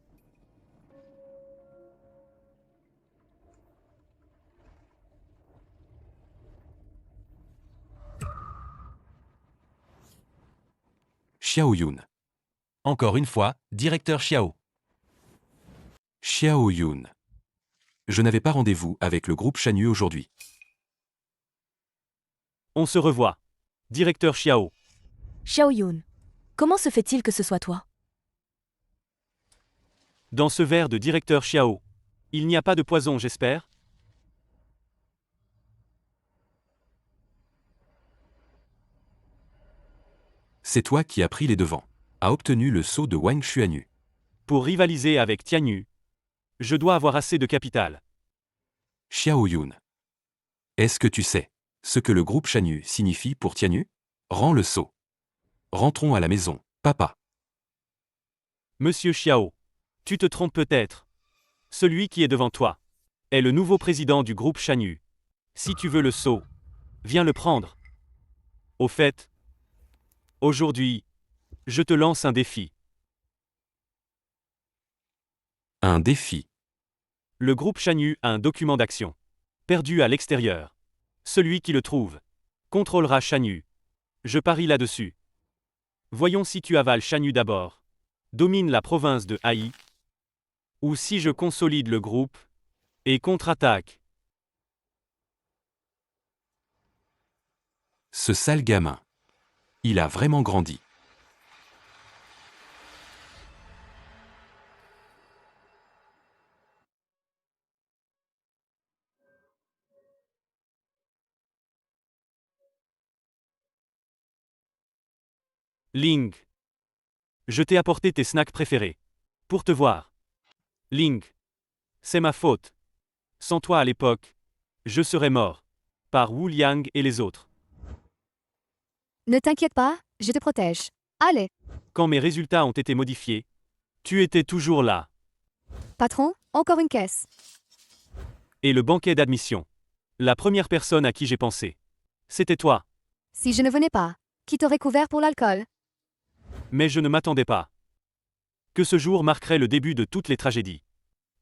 Xiaoyun. Encore une fois, directeur Xiao. Xiaoyun. Je n'avais pas rendez-vous avec le groupe Shanyu aujourd'hui. On se revoit. Directeur Xiao. Xiao Yun. Comment se fait-il que ce soit toi? Dans ce verre de directeur Xiao. Il n'y a pas de poison, j'espère? C'est toi qui as pris les devants. A obtenu le sceau de Wang Xuanyu. Pour rivaliser avec Tianyu, je dois avoir assez de capital. Xiao Yun. Est-ce que tu sais ce que le groupe Shanyu signifie pour Tianyu? Rends le sceau. Rentrons à la maison, papa. Monsieur Xiao, tu te trompes peut-être. Celui qui est devant toi est le nouveau président du groupe Shanyu. Si tu veux le sceau, viens le prendre. Au fait, aujourd'hui, je te lance un défi. Un défi. Le groupe Shanyu a un document d'action. Perdu à l'extérieur. Celui qui le trouve contrôlera Shanyu. Je parie là-dessus. Voyons si tu avales Shanyu d'abord. Domine la province de Haï. Ou si je consolide le groupe et contre-attaque. Ce sale gamin. Il a vraiment grandi. Ling. Je t'ai apporté tes snacks préférés. Pour te voir. Ling. C'est ma faute. Sans toi à l'époque, je serais mort. Par Wu Liang et les autres. Ne t'inquiète pas, je te protège. Allez. Quand mes résultats ont été modifiés, tu étais toujours là. Patron, encore une caisse. Et le banquet d'admission. La première personne à qui j'ai pensé. C'était toi. Si je ne venais pas, qui t'aurait couvert pour l'alcool? Mais je ne m'attendais pas. Que ce jour marquerait le début de toutes les tragédies.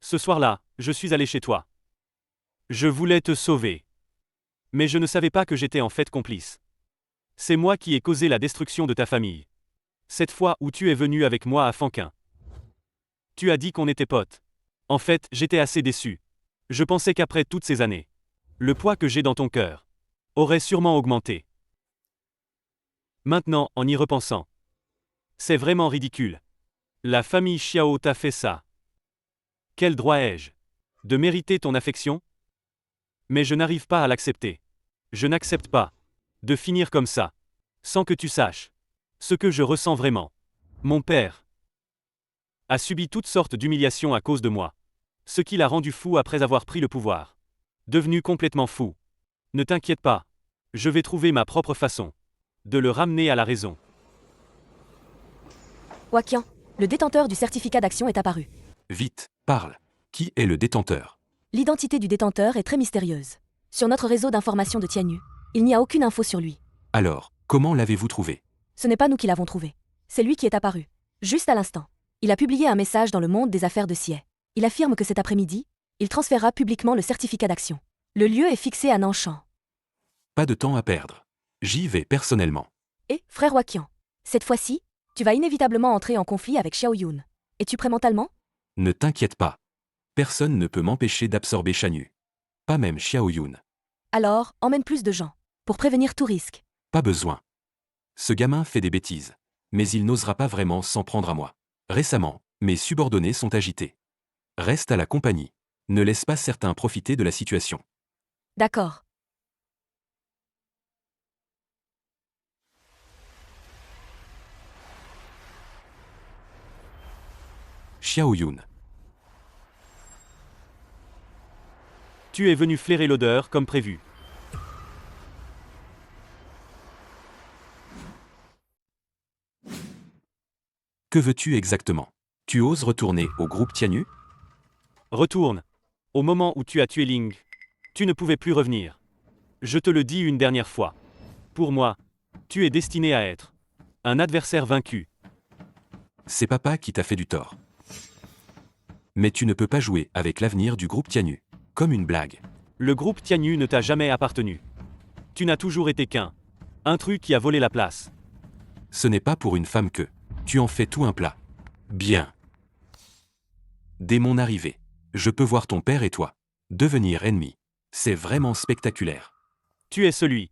Ce soir-là, je suis allé chez toi. Je voulais te sauver. Mais je ne savais pas que j'étais en fait complice. C'est moi qui ai causé la destruction de ta famille. Cette fois où tu es venu avec moi à Fanquin. Tu as dit qu'on était potes. En fait, j'étais assez déçu. Je pensais qu'après toutes ces années, le poids que j'ai dans ton cœur aurait sûrement augmenté. Maintenant, en y repensant, c'est vraiment ridicule. La famille Xiao t'a fait ça. Quel droit ai-je de mériter ton affection? Mais je n'arrive pas à l'accepter. Je n'accepte pas de finir comme ça, sans que tu saches ce que je ressens vraiment. Mon père a subi toutes sortes d'humiliations à cause de moi, ce qui l'a rendu fou après avoir pris le pouvoir. Devenu complètement fou. Ne t'inquiète pas, je vais trouver ma propre façon de le ramener à la raison. Wakian, le détenteur du certificat d'action est apparu. Vite, parle. Qui est le détenteur? L'identité du détenteur est très mystérieuse. Sur notre réseau d'information de Tianyu, il n'y a aucune info sur lui. Alors, comment l'avez-vous trouvé? Ce n'est pas nous qui l'avons trouvé. C'est lui qui est apparu. Juste à l'instant. Il a publié un message dans le monde des affaires de Siet. Il affirme que cet après-midi, il transférera publiquement le certificat d'action. Le lieu est fixé à Nanshan. Pas de temps à perdre. J'y vais personnellement. Et, frère Wakian, cette fois-ci, tu vas inévitablement entrer en conflit avec Xiao Yun. Es-tu prêt mentalement? Ne t'inquiète pas. Personne ne peut m'empêcher d'absorber Shanyu. Pas même Xiao Yun. Alors, emmène plus de gens. Pour prévenir tout risque. Pas besoin. Ce gamin fait des bêtises. Mais il n'osera pas vraiment s'en prendre à moi. Récemment, mes subordonnés sont agités. Reste à la compagnie. Ne laisse pas certains profiter de la situation. D'accord. Xiao Yun. Tu es venu flairer l'odeur comme prévu. Que veux-tu exactement? Tu oses retourner au groupe Tianyu? Retourne. Au moment où tu as tué Ling, tu ne pouvais plus revenir. Je te le dis une dernière fois. Pour moi, tu es destiné à être un adversaire vaincu. C'est papa qui t'a fait du tort. Mais tu ne peux pas jouer avec l'avenir du groupe Tianyu. Comme une blague. Le groupe Tianyu ne t'a jamais appartenu. Tu n'as toujours été qu'un intrus qui a volé la place. Ce n'est pas pour une femme que tu en fais tout un plat. Bien. Dès mon arrivée, je peux voir ton père et toi devenir ennemis. C'est vraiment spectaculaire. Tu es celui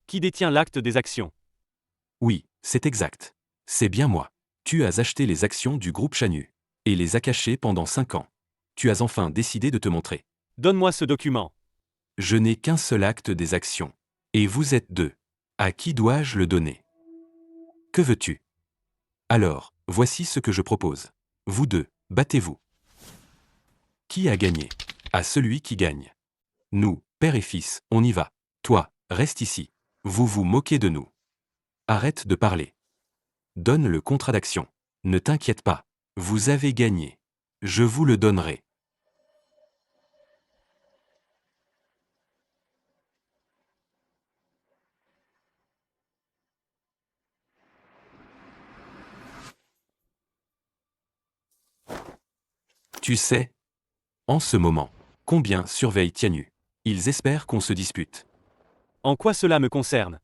qui détient l'acte des actions. Oui, c'est exact. C'est bien moi. Tu as acheté les actions du groupe Chanyu. Et les as cachées pendant 5 ans. Tu as enfin décidé de te montrer. Donne-moi ce document. Je n'ai qu'un seul acte des actions. Et vous êtes 2. À qui dois-je le donner? Que veux-tu? Alors, voici ce que je propose. Vous 2, battez-vous. Qui a gagné? À celui qui gagne. Nous, père et fils, on y va. Toi, reste ici. Vous vous moquez de nous. Arrête de parler. Donne le contrat d'action. Ne t'inquiète pas. Vous avez gagné. Je vous le donnerai. Tu sais, en ce moment, combien surveillent Tianyu? Ils espèrent qu'on se dispute. En quoi cela me concerne?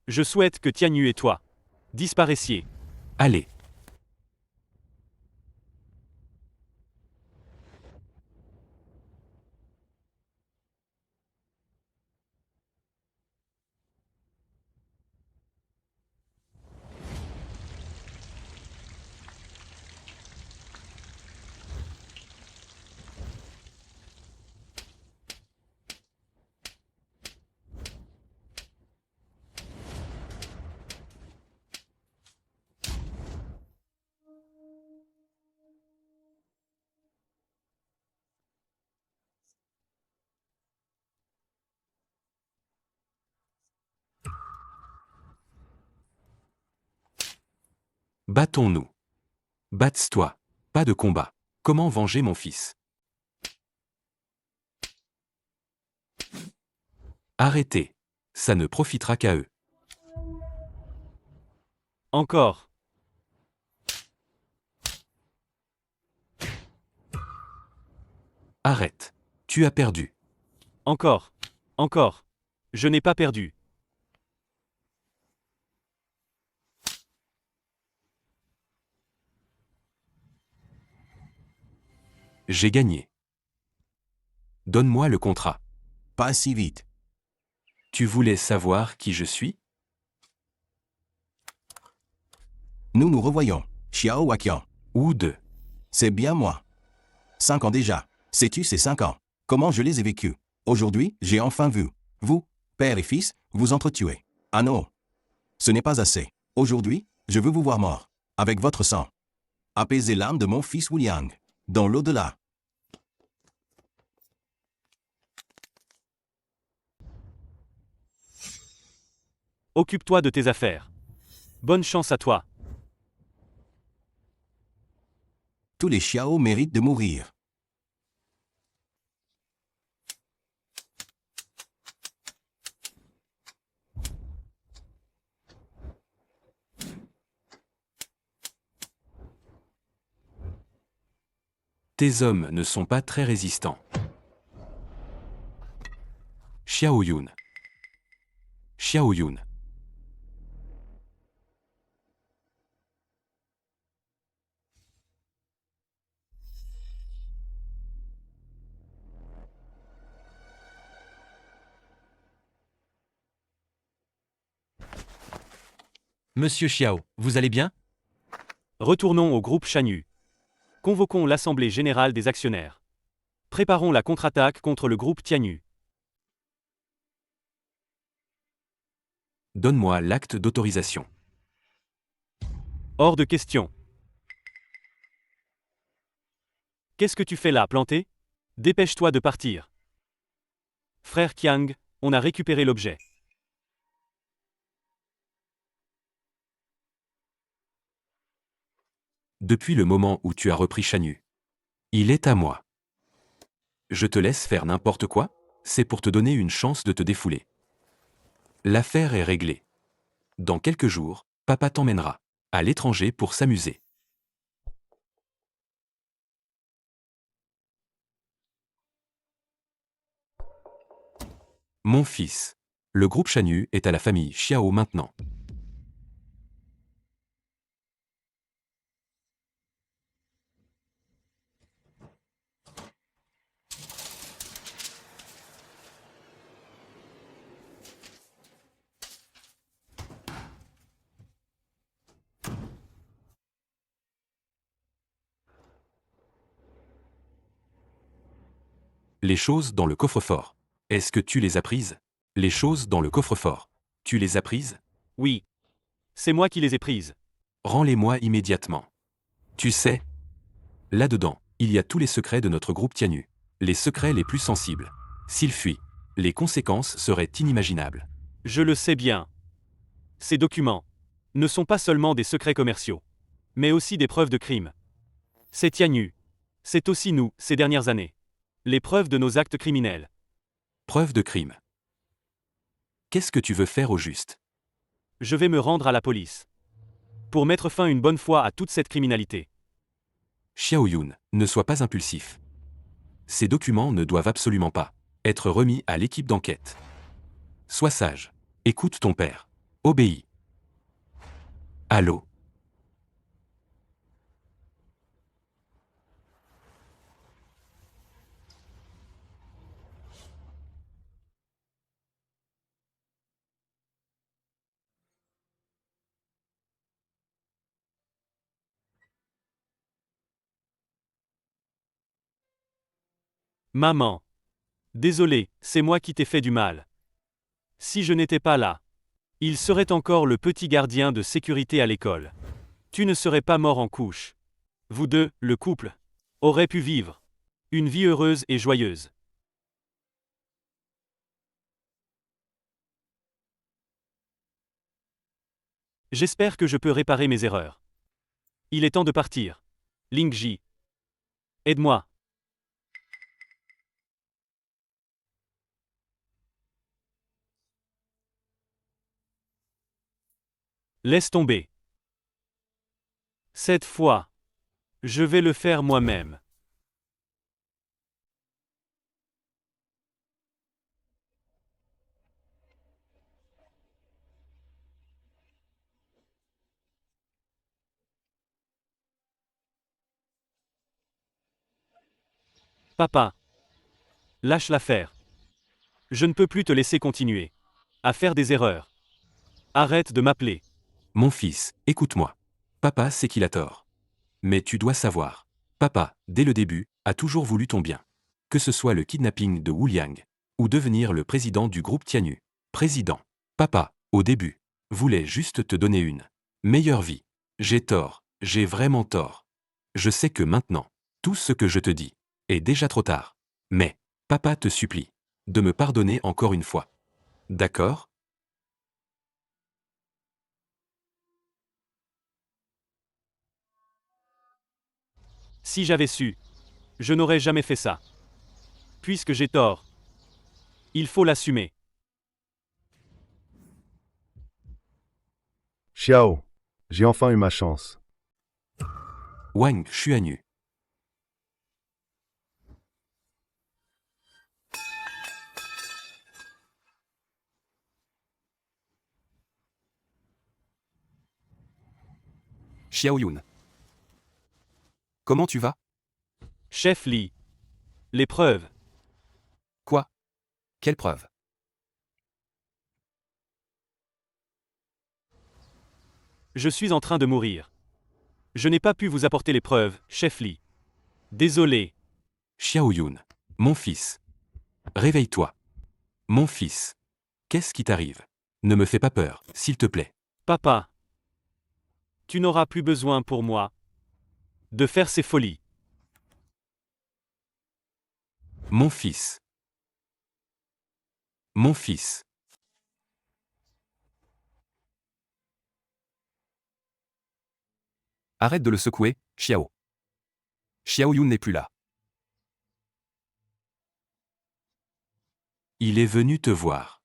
Je souhaite que Tianyu et toi disparaissiez. Allez. Battons-nous. Batte-toi. Pas de combat. Comment venger mon fils? Arrêtez. Ça ne profitera qu'à eux. Encore. Arrête. Tu as perdu. Encore. Encore. Je n'ai pas perdu. J'ai gagné. Donne-moi le contrat. Pas si vite. Tu voulais savoir qui je suis? Nous nous revoyons. Xiao Waqian. Ou 2. C'est bien moi. 5 ans déjà. Sais-tu ces 5 ans? Comment je les ai vécus? Aujourd'hui, j'ai enfin vu. Vous, père et fils, vous entretuer. Ah non. Ce n'est pas assez. Aujourd'hui, je veux vous voir mort. Avec votre sang. Apaiser l'âme de mon fils Wu Liang. Dans l'au-delà. Occupe-toi de tes affaires. Bonne chance à toi. Tous les Xiao méritent de mourir. Tes hommes ne sont pas très résistants. Xiao Yun. Xiao Yun. Monsieur Xiao, vous allez bien? Retournons au groupe Chanyu. Convoquons l'Assemblée générale des actionnaires. Préparons la contre-attaque contre le groupe Tianyu. Donne-moi l'acte d'autorisation. Hors de question. Qu'est-ce que tu fais là, planté? Dépêche-toi de partir. Frère Qiang, on a récupéré l'objet. Depuis le moment où tu as repris Chanyu. Il est à moi. Je te laisse faire n'importe quoi? C'est pour te donner une chance de te défouler. L'affaire est réglée. Dans quelques jours, papa t'emmènera à l'étranger pour s'amuser. Mon fils. Le groupe Chanyu est à la famille Xiao maintenant. Les choses dans le coffre-fort. Est-ce que tu les as prises? Les choses dans le coffre-fort. Tu les as prises? Oui. C'est moi qui les ai prises. Rends-les-moi immédiatement. Tu sais, là-dedans, il y a tous les secrets de notre groupe Tianyu. Les secrets les plus sensibles. S'ils fuient, les conséquences seraient inimaginables. Je le sais bien. Ces documents ne sont pas seulement des secrets commerciaux, mais aussi des preuves de crime. C'est Tianyu. C'est aussi nous, ces dernières années. Les preuves de nos actes criminels. Preuve de crime. Qu'est-ce que tu veux faire au juste? Je vais me rendre à la police. Pour mettre fin une bonne fois à toute cette criminalité. Xiaoyun, ne sois pas impulsif. Ces documents ne doivent absolument pas être remis à l'équipe d'enquête. Sois sage. Écoute ton père. Obéis. Allô? Maman. Désolé, c'est moi qui t'ai fait du mal. Si je n'étais pas là, il serait encore le petit gardien de sécurité à l'école. Tu ne serais pas mort en couche. Vous deux, le couple, auraient pu vivre une vie heureuse et joyeuse. J'espère que je peux réparer mes erreurs. Il est temps de partir. Lingji. Aide-moi. Laisse tomber. Cette fois, je vais le faire moi-même. Papa. Lâche l'affaire. Je ne peux plus te laisser continuer à faire des erreurs. Arrête de m'appeler. Mon fils, écoute-moi. Papa sait qu'il a tort. Mais tu dois savoir. Papa, dès le début, a toujours voulu ton bien. Que ce soit le kidnapping de Wu Liang, ou devenir le président du groupe Tianyu. Président. Papa, au début, voulait juste te donner une meilleure vie. J'ai tort, j'ai vraiment tort. Je sais que maintenant, tout ce que je te dis est déjà trop tard. Mais, papa te supplie de me pardonner encore une fois. D'accord? Si j'avais su, je n'aurais jamais fait ça. Puisque j'ai tort, il faut l'assumer. Xiao, j'ai enfin eu ma chance. Wang Xuanyu. Xiaoyun. Comment tu vas? Chef Li. Les preuves. Quoi? Quelle preuve? Je suis en train de mourir. Je n'ai pas pu vous apporter les preuves, chef Li. Désolé. Xiaoyun. Mon fils. Réveille-toi. Mon fils. Qu'est-ce qui t'arrive? Ne me fais pas peur, s'il te plaît. Papa. Tu n'auras plus besoin pour moi de faire ces folies. Mon fils. Mon fils. Arrête de le secouer, Xiao. Xiaoyun n'est plus là. Il est venu te voir.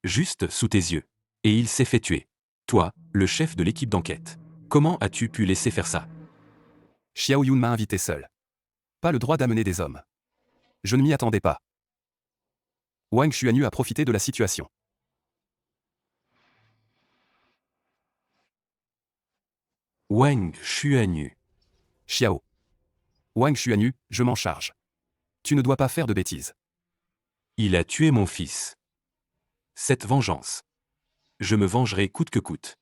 Juste sous tes yeux. Et il s'est fait tuer. Toi, le chef de l'équipe d'enquête. Comment as-tu pu laisser faire ça? Xiaoyun m'a invité seul. Pas le droit d'amener des hommes. Je ne m'y attendais pas. Wang Xuanyu a profité de la situation. Wang Xuanyu. Xiao. Wang Xuanyu, je m'en charge. Tu ne dois pas faire de bêtises. Il a tué mon fils. Cette vengeance. Je me vengerai coûte que coûte.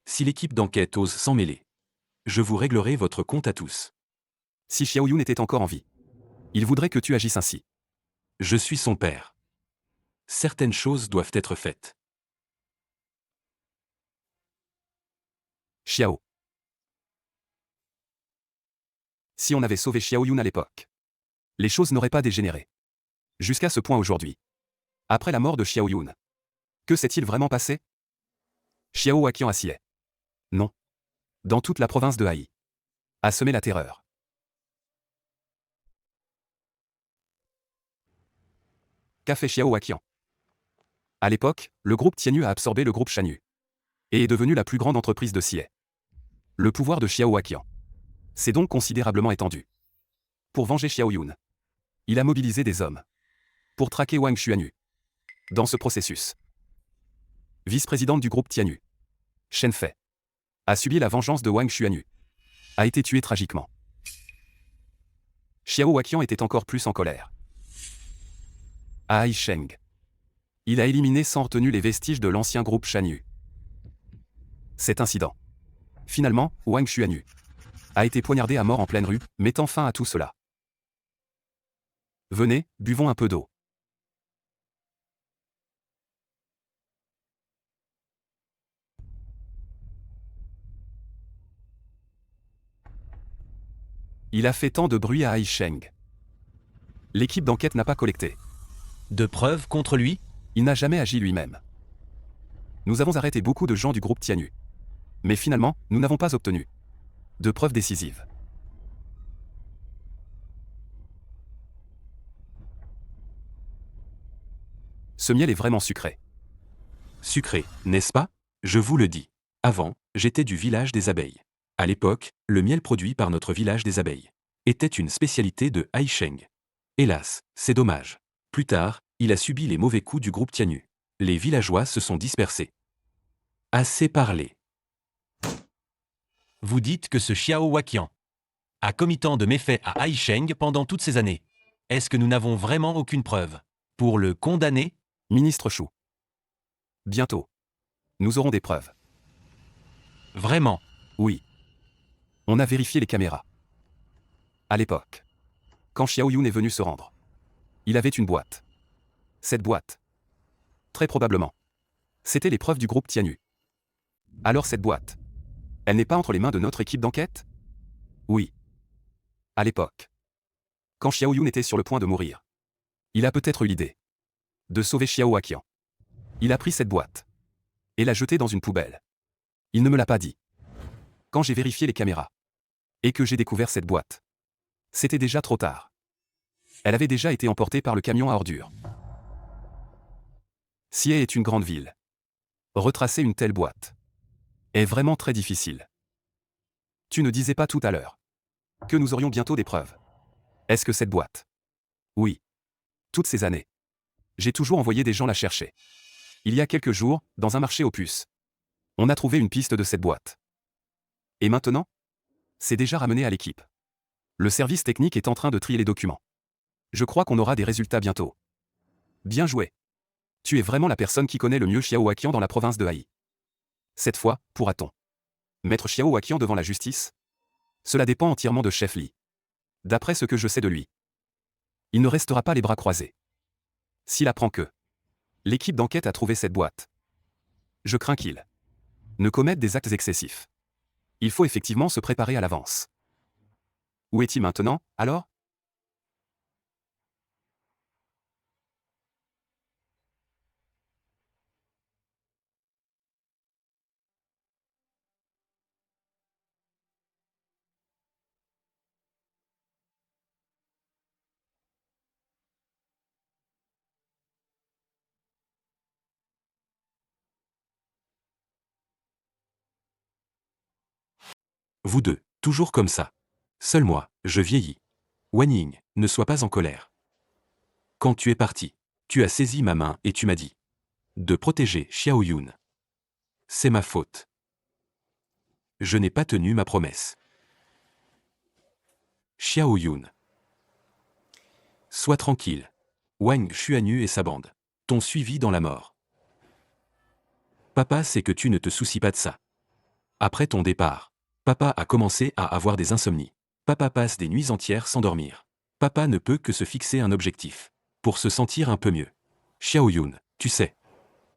Si l'équipe d'enquête ose s'en mêler, je vous réglerai votre compte à tous. Si Xiaoyun était encore en vie, il voudrait que tu agisses ainsi. Je suis son père. Certaines choses doivent être faites. Xiao. Si on avait sauvé Xiao Yun à l'époque, les choses n'auraient pas dégénéré. Jusqu'à ce point aujourd'hui. Après la mort de Xiao Yun. Que s'est-il vraiment passé? Xiao Waqian assied. Non. Dans toute la province de Hai. A semé la terreur. Qu'a fait Xiao Waqian? À l'époque, le groupe Tianyu a absorbé le groupe Shanyu. Et est devenu la plus grande entreprise de Xie. Le pouvoir de Xiao Waqian s'est donc considérablement étendu. Pour venger Xiao Yun, il a mobilisé des hommes pour traquer Wang Xuanyu. Dans ce processus, vice-présidente du groupe Tianyu, Shen Fei, a subi la vengeance de Wang Xuanyu, a été tuée tragiquement. Xiao Waqian était encore plus en colère. À Haisheng, il a éliminé sans retenue les vestiges de l'ancien groupe Shanyu. Cet incident, finalement, Wang Xuanyu a été poignardé à mort en pleine rue, mettant fin à tout cela. Venez, buvons un peu d'eau. Il a fait tant de bruit à Haisheng. L'équipe d'enquête n'a pas collecté de preuves contre lui? Il n'a jamais agi lui-même. Nous avons arrêté beaucoup de gens du groupe Tianyu. Mais finalement, nous n'avons pas obtenu de preuves décisives. Ce miel est vraiment sucré. Sucré, n'est-ce pas? Je vous le dis. Avant, j'étais du village des abeilles. À l'époque, le miel produit par notre village des abeilles était une spécialité de Haisheng. Hélas, c'est dommage. Plus tard, il a subi les mauvais coups du groupe Tianyu. Les villageois se sont dispersés. Assez parlé. Vous dites que ce Xiao Waqian a commis tant de méfaits à Haisheng pendant toutes ces années. Est-ce que nous n'avons vraiment aucune preuve pour le condamner? Ministre Shu. Bientôt. Nous aurons des preuves. Vraiment? Oui. On a vérifié les caméras. À l'époque, quand Xiao Yun est venu se rendre, il avait une boîte. Cette boîte, très probablement, c'était les preuves du groupe Tianyu. Alors cette boîte, elle n'est pas entre les mains de notre équipe d'enquête? Oui. À l'époque, quand Xiao Yun était sur le point de mourir, il a peut-être eu l'idée de sauver Xiao Waqian. Il a pris cette boîte et l'a jetée dans une poubelle. Il ne me l'a pas dit. Quand j'ai vérifié les caméras et que j'ai découvert cette boîte, c'était déjà trop tard. Elle avait déjà été emportée par le camion à ordures. Xie est une grande ville. Retracer une telle boîte est vraiment très difficile. Tu ne disais pas tout à l'heure que nous aurions bientôt des preuves. Est-ce que cette boîte? Oui. Toutes ces années, j'ai toujours envoyé des gens la chercher. Il y a quelques jours, dans un marché aux puces, on a trouvé une piste de cette boîte. Et maintenant? C'est déjà ramené à l'équipe. Le service technique est en train de trier les documents. Je crois qu'on aura des résultats bientôt. Bien joué. Tu es vraiment la personne qui connaît le mieux Xiao Waqian dans la province de Hai. Cette fois, pourra-t-on mettre Xiao Waqian devant la justice? Cela dépend entièrement de Chef Li. D'après ce que je sais de lui, il ne restera pas les bras croisés. S'il apprend que l'équipe d'enquête a trouvé cette boîte, je crains qu'il ne commette des actes excessifs. Il faut effectivement se préparer à l'avance. Où est-il maintenant, alors? Vous deux, toujours comme ça. Seul moi, je vieillis. Wan Ying, ne sois pas en colère. Quand tu es parti, tu as saisi ma main et tu m'as dit de protéger Xiao Yun. C'est ma faute. Je n'ai pas tenu ma promesse. Xiao Yun. Sois tranquille. Wang Xuanyu et sa bande t'ont suivi dans la mort. Papa sait que tu ne te soucies pas de ça. Après ton départ, papa a commencé à avoir des insomnies. Papa passe des nuits entières sans dormir. Papa ne peut que se fixer un objectif. pour se sentir un peu mieux. Xiao Yun, tu sais.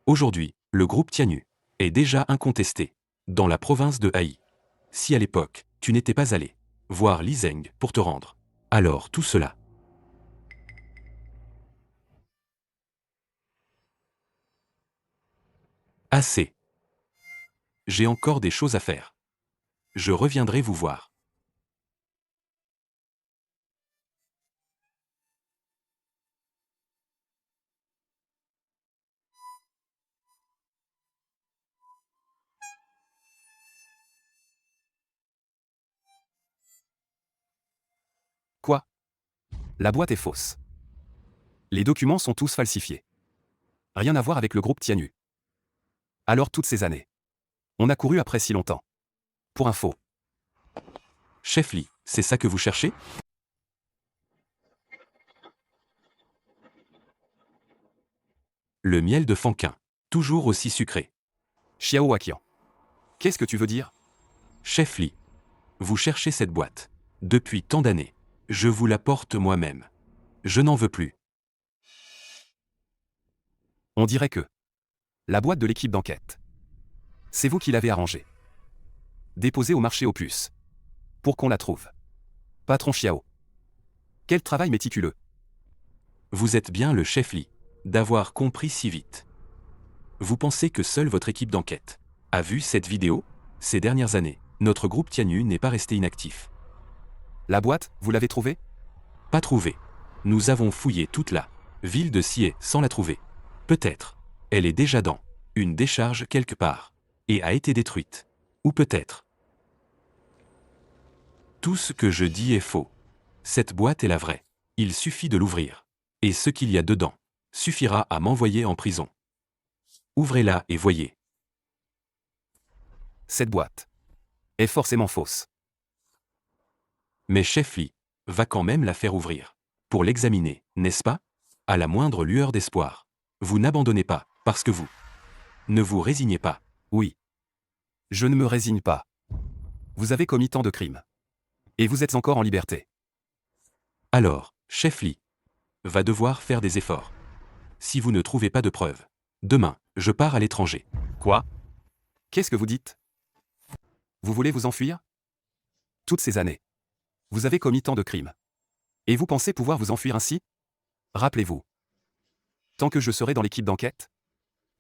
Aujourd'hui, le groupe Tianyu est déjà incontesté dans la province de Hai. Si à l'époque, tu n'étais pas allé voir Li Zeng pour te rendre, alors tout cela. Assez. J'ai encore des choses à faire. Je reviendrai vous voir. Quoi? La boîte est fausse. Les documents sont tous falsifiés. Rien à voir avec le groupe Tianyu. Alors toutes ces années. On a couru après si longtemps. Pour info. Chef Li, c'est ça que vous cherchez? Le miel de Fanquin, toujours aussi sucré. Xiao Waqian. Qu'est-ce que tu veux dire? Chef Li, vous cherchez cette boîte. Depuis tant d'années. Je vous la porte moi-même. Je n'en veux plus. On dirait que. La boîte de l'équipe d'enquête. C'est vous qui l'avez arrangée. Déposée au marché aux puces. Pour qu'on la trouve. Patron Xiao. Quel travail méticuleux. Vous êtes bien le chef Li, d'avoir compris si vite. Vous pensez que seule votre équipe d'enquête a vu cette vidéo? Ces dernières années, notre groupe Tianyu n'est pas resté inactif. La boîte, vous l'avez trouvée? Pas trouvée. Nous avons fouillé toute la ville de Xie sans la trouver. Peut-être. Elle est déjà dans une décharge quelque part et a été détruite. Ou peut-être. Tout ce que je dis est faux. Cette boîte est la vraie. Il suffit de l'ouvrir. Et ce qu'il y a dedans suffira à m'envoyer en prison. Ouvrez-la et voyez. Cette boîte est forcément fausse. Mais chef Li va quand même la faire ouvrir. Pour l'examiner, n'est-ce pas? À la moindre lueur d'espoir. Vous n'abandonnez pas, parce que vous ne vous résignez pas. Oui. Je ne me résigne pas. Vous avez commis tant de crimes. Et vous êtes encore en liberté. Alors, chef Li va devoir faire des efforts. Si vous ne trouvez pas de preuves, demain, je pars à l'étranger. Quoi? Qu'est-ce que vous dites? Vous voulez vous enfuir? Toutes ces années. Vous avez commis tant de crimes. Et vous pensez pouvoir vous enfuir ainsi? Rappelez-vous. Tant que je serai dans l'équipe d'enquête,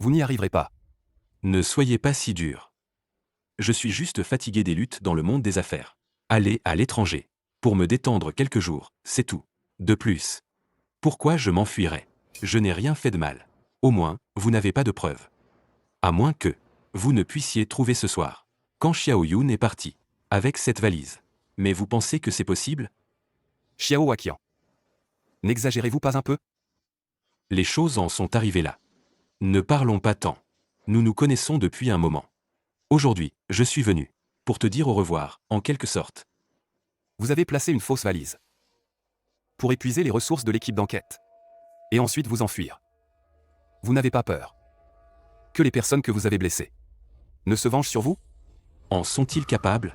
vous n'y arriverez pas. Ne soyez pas si dur. Je suis juste fatigué des luttes dans le monde des affaires. Allez à l'étranger. Pour me détendre quelques jours, c'est tout. De plus. Pourquoi je m'enfuirais? Je n'ai rien fait de mal. Au moins, vous n'avez pas de preuves. À moins que vous ne puissiez trouver ce soir. Quand Xiao Yun est parti. Avec cette valise. Mais vous pensez que c'est possible? Xiao Waqian. N'exagérez-vous pas un peu? Les choses en sont arrivées là. Ne parlons pas tant. Nous nous connaissons depuis un moment. Aujourd'hui, je suis venu pour te dire au revoir, en quelque sorte. Vous avez placé une fausse valise. Pour épuiser les ressources de l'équipe d'enquête. Et ensuite vous enfuir. Vous n'avez pas peur que les personnes que vous avez blessées ne se vengent sur vous? En sont-ils capables?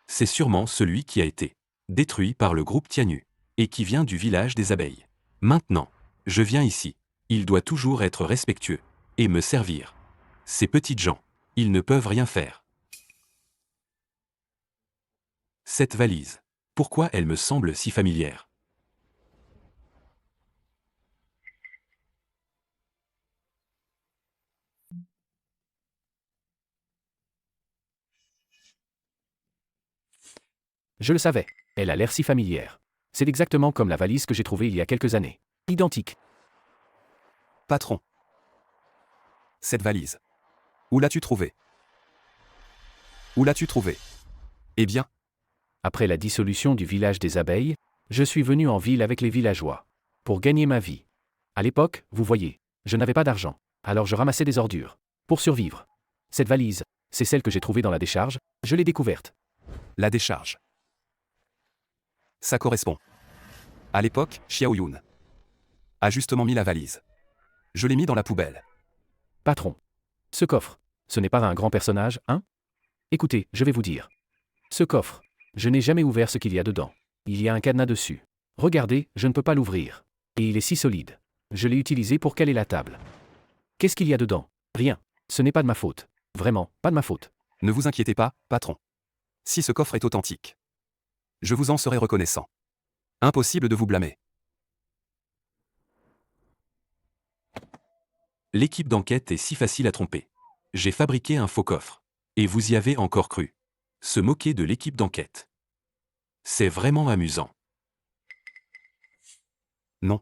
C'est sûrement celui qui a été détruit par le groupe Tianyu et qui vient du village des abeilles. Maintenant, je viens ici. Il doit toujours être respectueux et me servir. Ces petites gens, ils ne peuvent rien faire. Cette valise, pourquoi elle me semble si familière? Je le savais. Elle a l'air si familière. C'est exactement comme la valise que j'ai trouvée il y a quelques années. Identique. Patron. Cette valise. Où l'as-tu trouvée? Où l'as-tu trouvée? Eh bien, Après la dissolution du village des abeilles, je suis venu en ville avec les villageois. Pour gagner ma vie. À l'époque, vous voyez, je n'avais pas d'argent. Alors je ramassais des ordures. Pour survivre. Cette valise, c'est celle que j'ai trouvée dans la décharge, je l'ai découverte. la décharge. Ça correspond. À l'époque, Xiao Yun a justement mis la valise. Je l'ai mis dans la poubelle. Patron. Ce coffre, ce n'est pas un grand personnage, hein? Écoutez, je vais vous dire. Ce coffre, je n'ai jamais ouvert ce qu'il y a dedans. Il y a un cadenas dessus. Regardez, je ne peux pas l'ouvrir. Et il est si solide. Je l'ai utilisé pour caler la table. Qu'est-ce qu'il y a dedans? Rien. Ce n'est pas de ma faute. Vraiment, pas de ma faute. Ne vous inquiétez pas, patron. Si ce coffre est authentique, je vous en serai reconnaissant. Impossible de vous blâmer. L'équipe d'enquête est si facile à tromper. J'ai fabriqué un faux coffre. Et vous y avez encore cru. Se moquer de l'équipe d'enquête. C'est vraiment amusant. Non.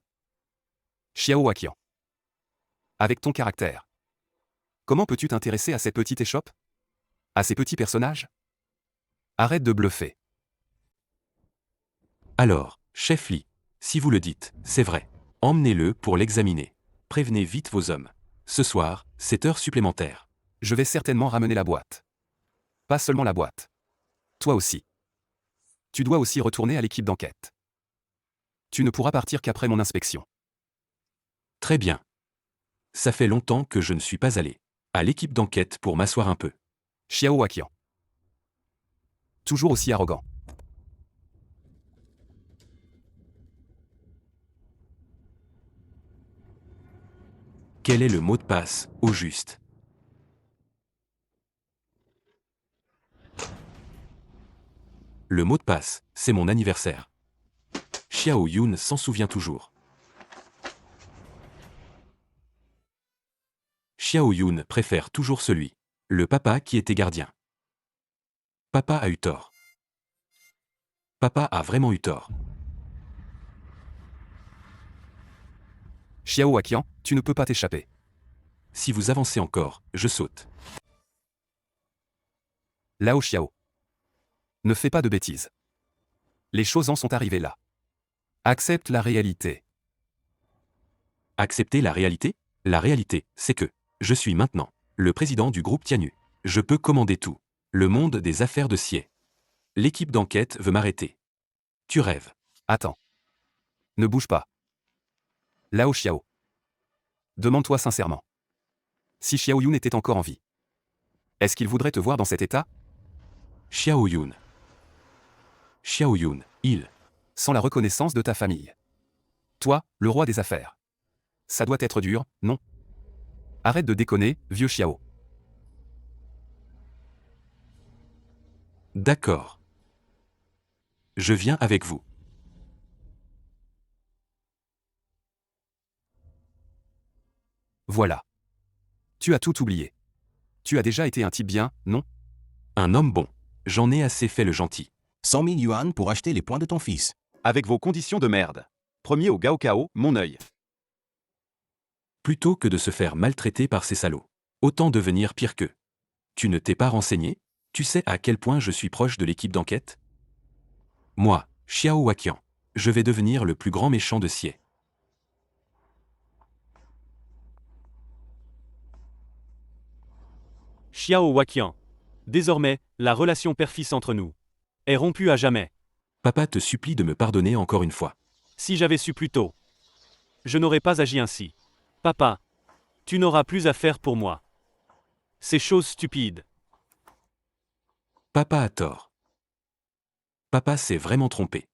Xiao Waqian. Avec ton caractère. Comment peux-tu t'intéresser à cette petite échoppe? À ces petits personnages? Arrête de bluffer. Alors, chef Li, si vous le dites, c'est vrai. Emmenez-le pour l'examiner. Prévenez vite vos hommes. Ce soir, 7 heures supplémentaires. Je vais certainement ramener la boîte. Pas seulement la boîte. Toi aussi. Tu dois aussi retourner à l'équipe d'enquête. Tu ne pourras partir qu'après mon inspection. Très bien. Ça fait longtemps que je ne suis pas allé à l'équipe d'enquête pour m'asseoir un peu. Xiao Waqian. Toujours aussi arrogant. Quel est le mot de passe, au juste? Le mot de passe, c'est mon anniversaire. Xiao Yun s'en souvient toujours. Xiao Yun préfère toujours celui, le papa qui était gardien. Papa a eu tort. Papa a vraiment eu tort. Xiao Waqian, tu ne peux pas t'échapper. Si vous avancez encore, je saute. Lao Xiao. Ne fais pas de bêtises. Les choses en sont arrivées là. Accepte la réalité. Accepter la réalité? La réalité, c'est que je suis maintenant le président du groupe Tianyu. Je peux commander tout. Le monde des affaires de Xie. L'équipe d'enquête veut m'arrêter. Tu rêves. Attends. Ne bouge pas. Lao Xiao. Demande-toi sincèrement. Si Xiao Yun était encore en vie, est-ce qu'il voudrait te voir dans cet état? Xiao Yun. Xiao Yun, il. Sans la reconnaissance de ta famille. Toi, le roi des affaires. Ça doit être dur, non? Arrête de déconner, vieux Xiao. D'accord. Je viens avec vous. Voilà. Tu as tout oublié. Tu as déjà été un type bien, non? Un homme bon. J'en ai assez fait le gentil. 100 000 yuan pour acheter les points de ton fils. Avec vos conditions de merde. Premier au Gaokao, mon œil. Plutôt que de se faire maltraiter par ces salauds. Autant devenir pire qu'eux. Tu ne t'es pas renseigné? Tu sais à quel point je suis proche de l'équipe d'enquête? Moi, Xiao Waqian, je vais devenir le plus grand méchant de Xie. Xiao Waqian. Désormais, la relation père-fils entre nous est rompue à jamais. Papa te supplie de me pardonner encore une fois. Si j'avais su plus tôt, je n'aurais pas agi ainsi. Papa, tu n'auras plus à faire pour moi. Ces choses stupides. Papa a tort. Papa s'est vraiment trompé.